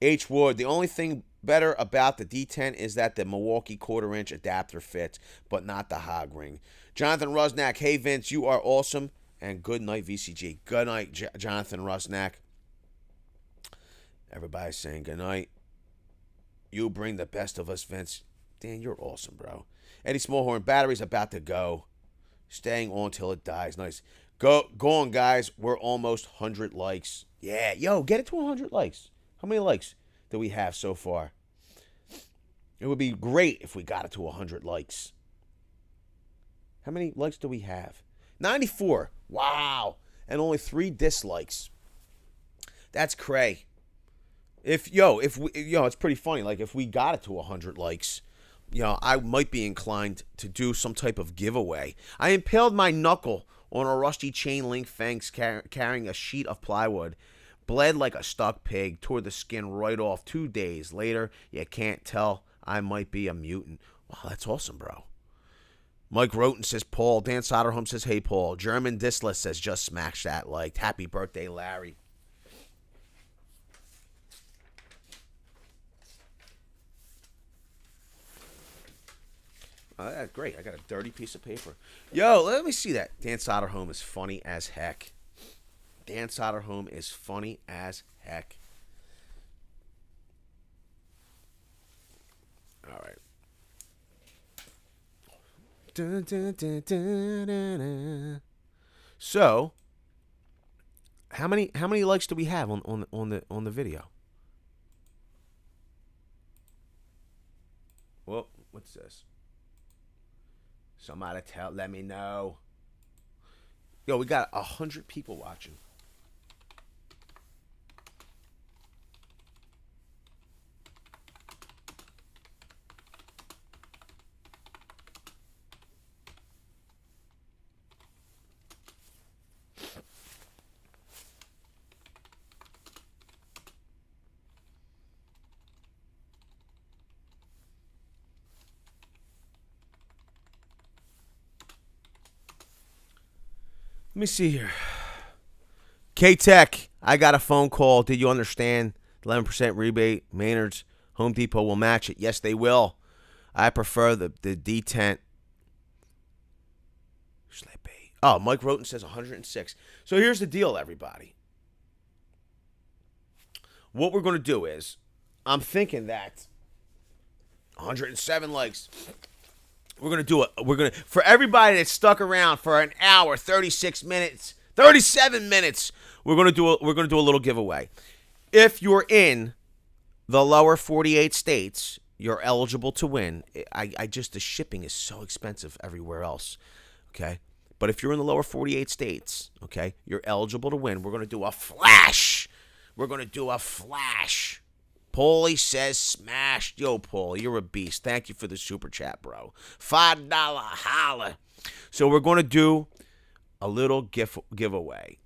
Speaker 1: H. Wood, the only thing better about the D10 is that the Milwaukee quarter-inch adapter fits, but not the hog ring. Jonathan Rusnak, hey Vince, you are awesome, and good night VCG. Good night, Jonathan Rusnak. Everybody's saying good night. You bring the best of us, Vince. Dan, you're awesome, bro. Eddie Smallhorn, battery's about to go. Staying on till it dies. Nice. Go on, guys. We're almost 100 likes. Yeah, yo, get it to 100 likes. How many likes do we have so far? It would be great if we got it to 100 likes. How many likes do we have? 94. Wow. and only 3 dislikes. That's cray. If we, it's pretty funny. Like, if we got it to 100 likes, I might be inclined to do some type of giveaway. I impaled my knuckle on a rusty chain link fence carrying a sheet of plywood. Bled like a stuck pig, tore the skin right off. 2 days later, you can't tell. I might be a mutant. Wow, that's awesome, bro. Mike Roten says, Paul. Dan Soderholm says, hey, Paul. German Disla says, just smash that like. Happy birthday, Larry. Oh, that's great. I got a dirty piece of paper. Yo, let me see that. Dan Soderholm is funny as heck. Dan Soderholm is funny as heck. All right. Dun, dun, dun, dun, dun, dun. So, how many likes do we have on the video? Well, what's this? Somebody let me know. Yo, we got 100 people watching. Let me see here. K-Tech, I got a phone call. Did you understand? 11% rebate. Maynard's Home Depot will match it. Yes, they will. I prefer the detent. Oh, Mike Roten says 106. So here's the deal, everybody. What we're going to do is, I'm thinking that 107 likes. We're going to do it. For everybody that's stuck around for an hour, 36 minutes, 37 minutes, we're going to do a little giveaway. If you're in the lower 48 states, you're eligible to win. The shipping is so expensive everywhere else. Okay? But if you're in the lower 48 states, okay, you're eligible to win. We're going to do a flash. Paulie says smashed. Yo, Paul, you're a beast. Thank you for the super chat, bro. $5 holla. So we're going to do a little giveaway.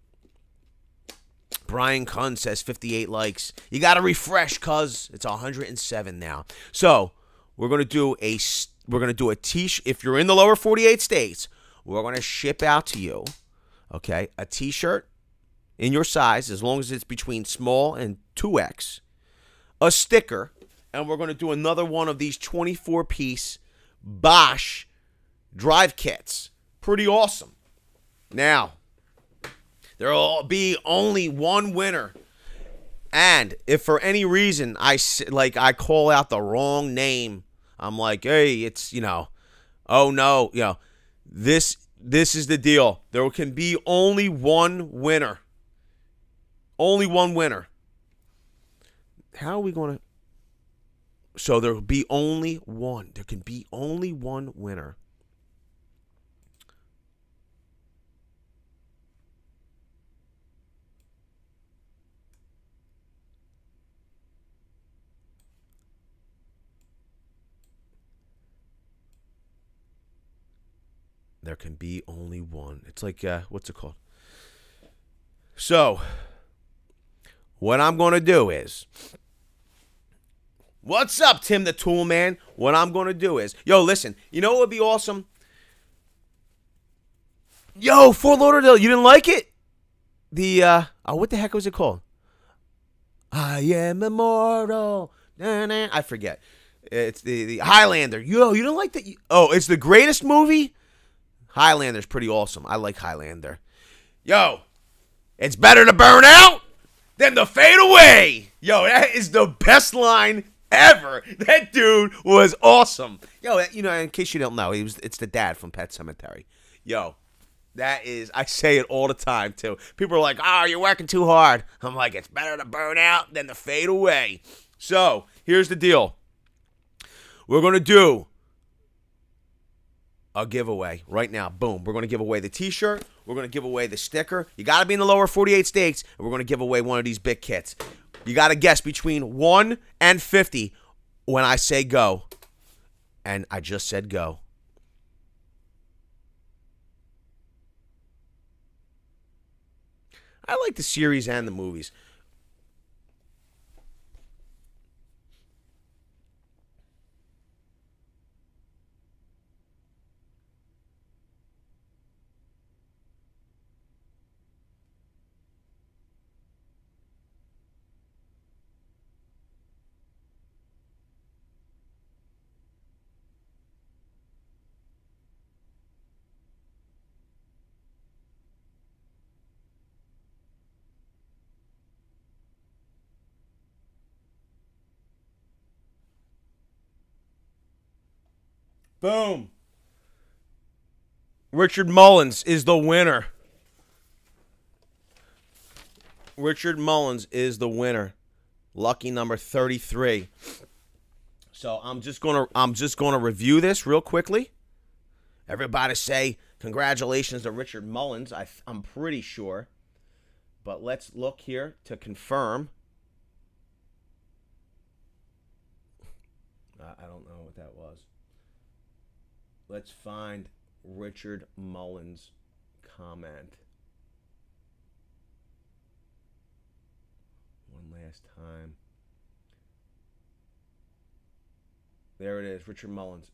Speaker 1: Brian Kunn says 58 likes. You got to refresh, cuz it's 107 now. So we're going to do a t-shirt. If you're in the lower 48 states, we're going to ship out to you, okay, a t-shirt in your size, as long as it's between small and 2X. A sticker, and we're going to do another one of these 24-piece Bosch drive kits. Pretty awesome. Now, there will be only one winner. And if for any reason I call out the wrong name, I'm like, hey, it's, oh no, this is the deal. There can be only one winner. Only one winner. How are we going to... So there will be only one. There can be only one winner. There can be only one. It's like, what's it called? So, what I'm going to do is... What's up, Tim the Tool Man? What I'm going to do is... Yo, listen. You know what would be awesome? Yo, Fort Lauderdale, you didn't like it? What the heck was it called? I am immortal. I forget. It's the Highlander. Yo, you don't like that? Oh, it's the greatest movie? Highlander's pretty awesome. I like Highlander. Yo, it's better to burn out than to fade away. Yo, that is the best line ever. That dude was awesome. Yo, in case you don't know, it's the dad from Pet Sematary. Yo, that is, I say it all the time, too. People are like, oh, you're working too hard. I'm like, it's better to burn out than to fade away. So, here's the deal. We're going to do a giveaway right now. Boom. We're going to give away the t-shirt. We're going to give away the sticker. You got to be in the lower 48 states, and we're going to give away one of these big kits. You got to guess between 1 and 50 when I say go. And I just said go. I like the series and the movies. Boom. Richard Mullins is the winner. Richard Mullins is the winner. Lucky number 33. So I'm just gonna review this real quickly. Everybody say congratulations to Richard Mullins. I'm pretty sure. But let's look here to confirm. I don't know what that was. Let's find Richard Mullins' comment. One last time. There it is, Richard Mullins.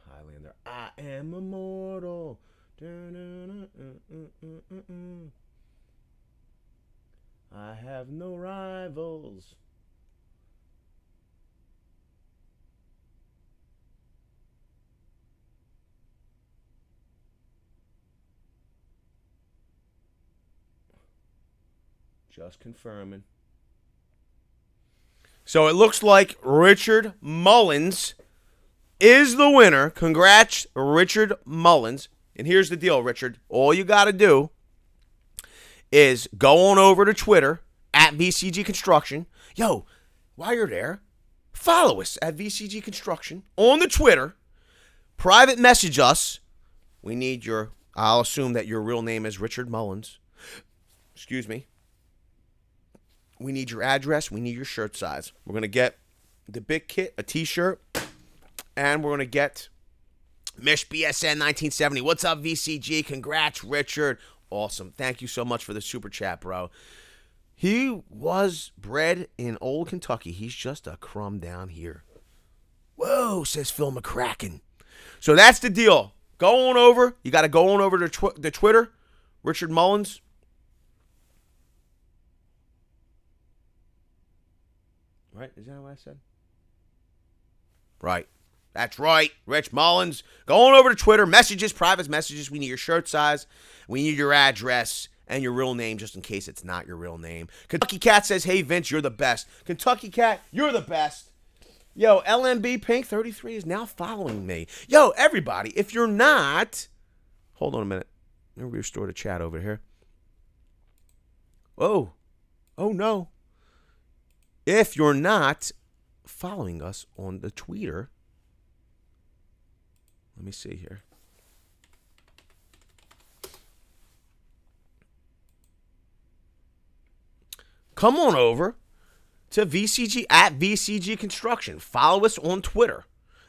Speaker 1: Highlander. I am immortal. I have no rivals. Just confirming. So it looks like Richard Mullins is the winner. Congrats, Richard Mullins. And here's the deal, Richard. All you got to do is go on over to Twitter at VCG Construction. Yo, while you're there, follow us at VCG Construction on the Twitter. Private message us. We need your, I'll assume that your real name is Richard Mullins. Excuse me. We need your address. We need your shirt size. We're going to get the big kit, a t-shirt, and we're going to get Mish BSN 1970. What's up, VCG? Congrats, Richard. Awesome. Thank you so much for the super chat, bro. He was bred in old Kentucky. He's just a crumb down here. Whoa, says Phil McCracken. So that's the deal. Go on over. You got to go on over to the Twitter, Richard Mullins. Right? Is that what I said? Right. That's right. Rich Mullins. Go on over to Twitter. Messages, private messages. We need your shirt size. We need your address and your real name just in case it's not your real name. Kentucky Cat says, hey, Vince, you're the best. Kentucky Cat, you're the best. Yo, LMB Pink 33 is now following me. Yo, everybody, if you're not... Hold on a minute. Let me restore the chat over here. Oh. Oh, no. If you're not following us on the Twitter, let me see here. Come on over to VCG at VCG Construction. Follow us on Twitter.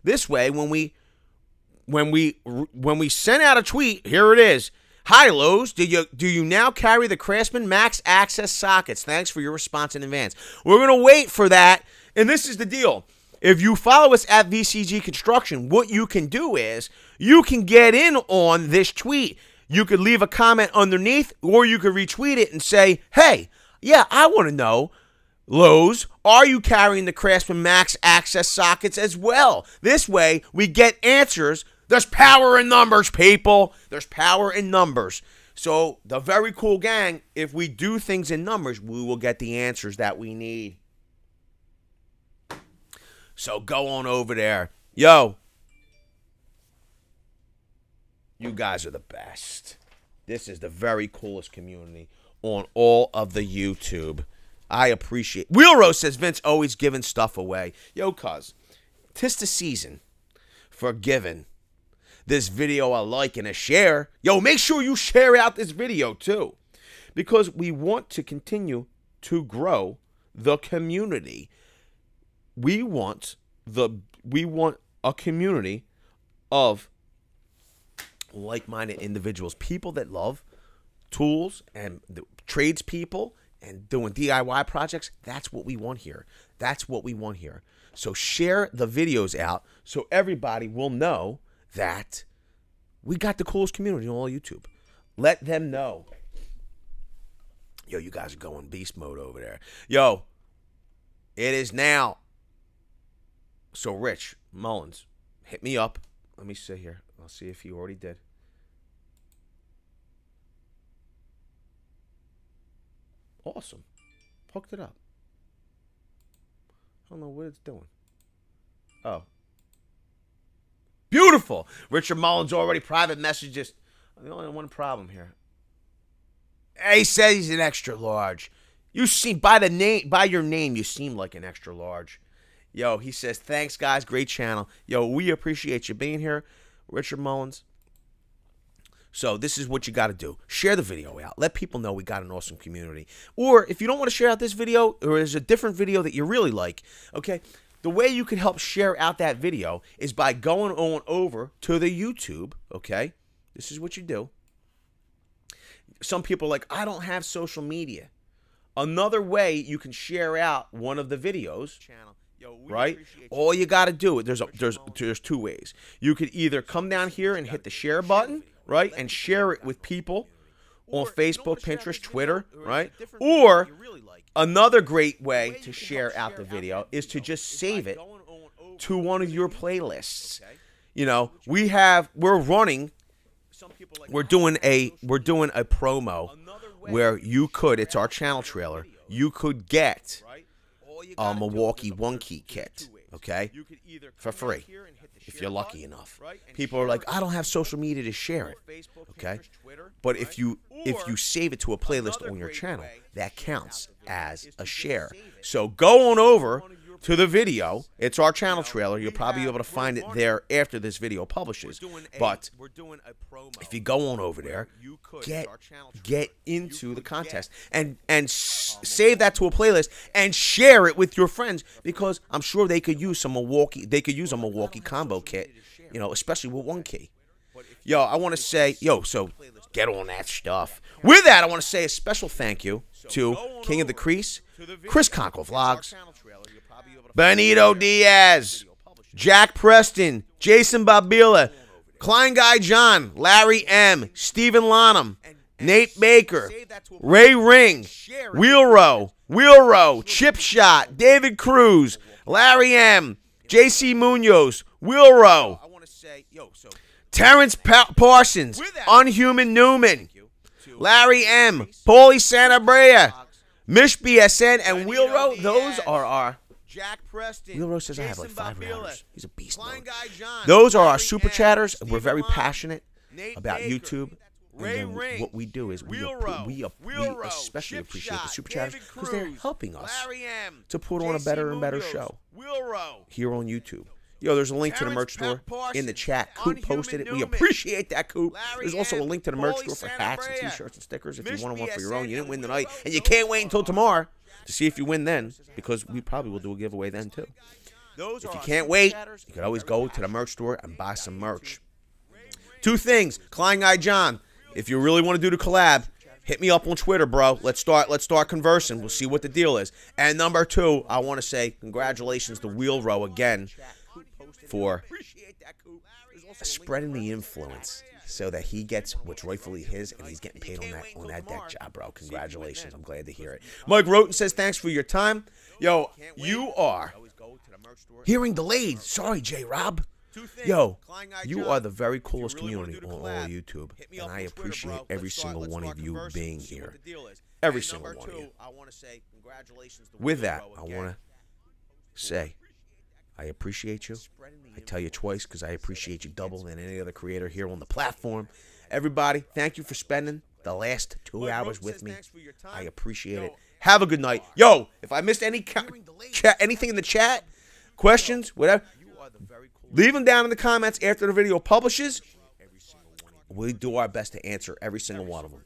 Speaker 1: This way, when we send out a tweet, here it is. Hi, Lowe's. Do you now carry the Craftsman Max Access sockets? Thanks for your response in advance. We're going to wait for that. And this is the deal. If you follow us at VCG Construction, what you can do is you can get in on this tweet. You could leave a comment underneath, or you could retweet it and say, hey, yeah, I want to know, Lowe's, are you carrying the Craftsman Max Access sockets as well? This way, we get answers. There's power in numbers, people. There's power in numbers. So the Very Cool Gang, if we do things in numbers, we will get the answers that we need. So go on over there. Yo, you guys are the best. This is the very coolest community on all of the YouTube. I appreciate. Wheel Rose says, Vince always giving stuff away. Yo, cuz, 'tis the season for giving this video a like and a share. Yo, make sure you share out this video too, because we want to continue to grow the community. We want a community of like-minded individuals, people that love tools and the tradespeople and doing DIY projects. That's what we want here. That's what we want here. So share the videos out so everybody will know that we got the coolest community on all YouTube. Let them know. Yo, you guys are going beast mode over there. Yo, it is now. So Rich Mullins, hit me up. Let me see here. I'll see if he already did. Awesome. Hooked it up. I don't know what it's doing. Oh. Beautiful. Richard Mullins already private messages. The only one problem here. He says he's an extra large. You seem by your name, you seem like an extra large. Yo, he says, thanks guys, great channel. Yo, we appreciate you being here, Richard Mullins. So this is what you got to do. Share the video out. Let people know we got an awesome community. Or if you don't want to share out this video, or there's a different video that you really like, okay, the way you can help share out that video is by going on over to the YouTube, okay? This is what you do. Some people are like, I don't have social media. Another way you can share out one of the videos, right? All you got to do, there's two ways. You could either come down here and hit the share button, right, and share it with people on Facebook, Pinterest, Twitter, right? Or another great way to share out the video is to just save it to one of your playlists. You know, we're doing a promo where you could, it's our channel trailer, you could get a Milwaukee One Key kit, okay, for free, if you're lucky enough. People are like, I don't have social media to share it, okay? But if you save it to a playlist on your channel, that counts as a share. So go on over to the video. It's our channel trailer. You'll probably be able to find it there after this video publishes. But if you go on over there, get into the contest and save that to a playlist and share it with your friends, because I'm sure they could use some Milwaukee. They could use a Milwaukee combo kit, you know, especially with One Key. Yo, I want to say, so get on that stuff. With that, I want to say a special thank you to King of the Crease, Chris Conkle Vlogs, Benito Diaz, Jack Preston, Jason Babila, Klein Guy John, Larry M, Stephen Lonham, Nate Baker, Ray Ring, Wheelrow, Chip Shot, David Cruz, Larry M, JC Munoz, Wheelrow, Terrence Parsons, Unhuman Newman, Larry M, Paulie Santabria, Mish BSN, and Wheelrow. Those are our... Jack Preston. Wheelrow says I have like 5 hours. He's a beast mode. Those are our super chatters. We're very passionate about YouTube. And what we do is we especially appreciate the super chatters because they're helping us to put on a better and better show here on YouTube. Yo, there's a link to the merch store in the chat. Coop posted it. We appreciate that, Coop. There's also a link to the merch store for hats and t-shirts and stickers if you want one for your own. You didn't win tonight, and you can't wait until tomorrow to see if you win then, because we probably will do a giveaway then too. If you can't wait, you can always go to the merch store and buy some merch. 2 things. Klein Guy John, if you really want to do the collab, hit me up on Twitter, bro. Let's start conversing. We'll see what the deal is. And number 2, I want to say congratulations to Wheelrow again for spreading the influence so that he gets what's rightfully his, and he's getting paid on that deck job, bro. Congratulations. I'm glad to hear it. Mike Roten says, thanks for your time. Yo, you are hearing delayed. Sorry, J-Rob. Yo, you are the very coolest community on all of YouTube, and I appreciate every single one of you being here. Every single one of you. With that, I want to say I appreciate you. I tell you twice because I appreciate you double than any other creator here on the platform. Everybody, thank you for spending the last 2 hours with me. I appreciate it. Have a good night. Yo, if I missed anything in the chat, questions, whatever, Leave them down in the comments after the video publishes. We do our best to answer every single one of them.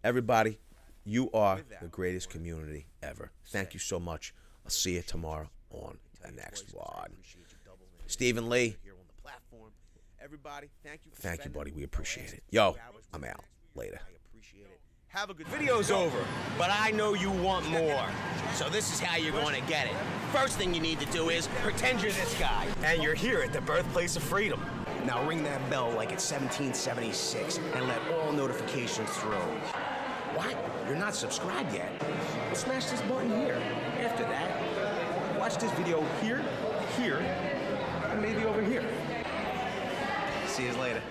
Speaker 1: Everybody, you are the greatest community ever. Thank you so much. I'll see you tomorrow on the next one. Stephen Lee. Thank you, buddy. We appreciate it. Yo, I'm out. Later.
Speaker 2: Have a good video's over, but I know you want more. So this is how you're going to get it. First thing you need to do is pretend you're this guy. And you're here at the birthplace of freedom. Now ring that bell like it's 1776 and let all notifications through. What? You're not subscribed yet? Well, smash this button here. After that, watch this video here, here, and maybe over here. See you later.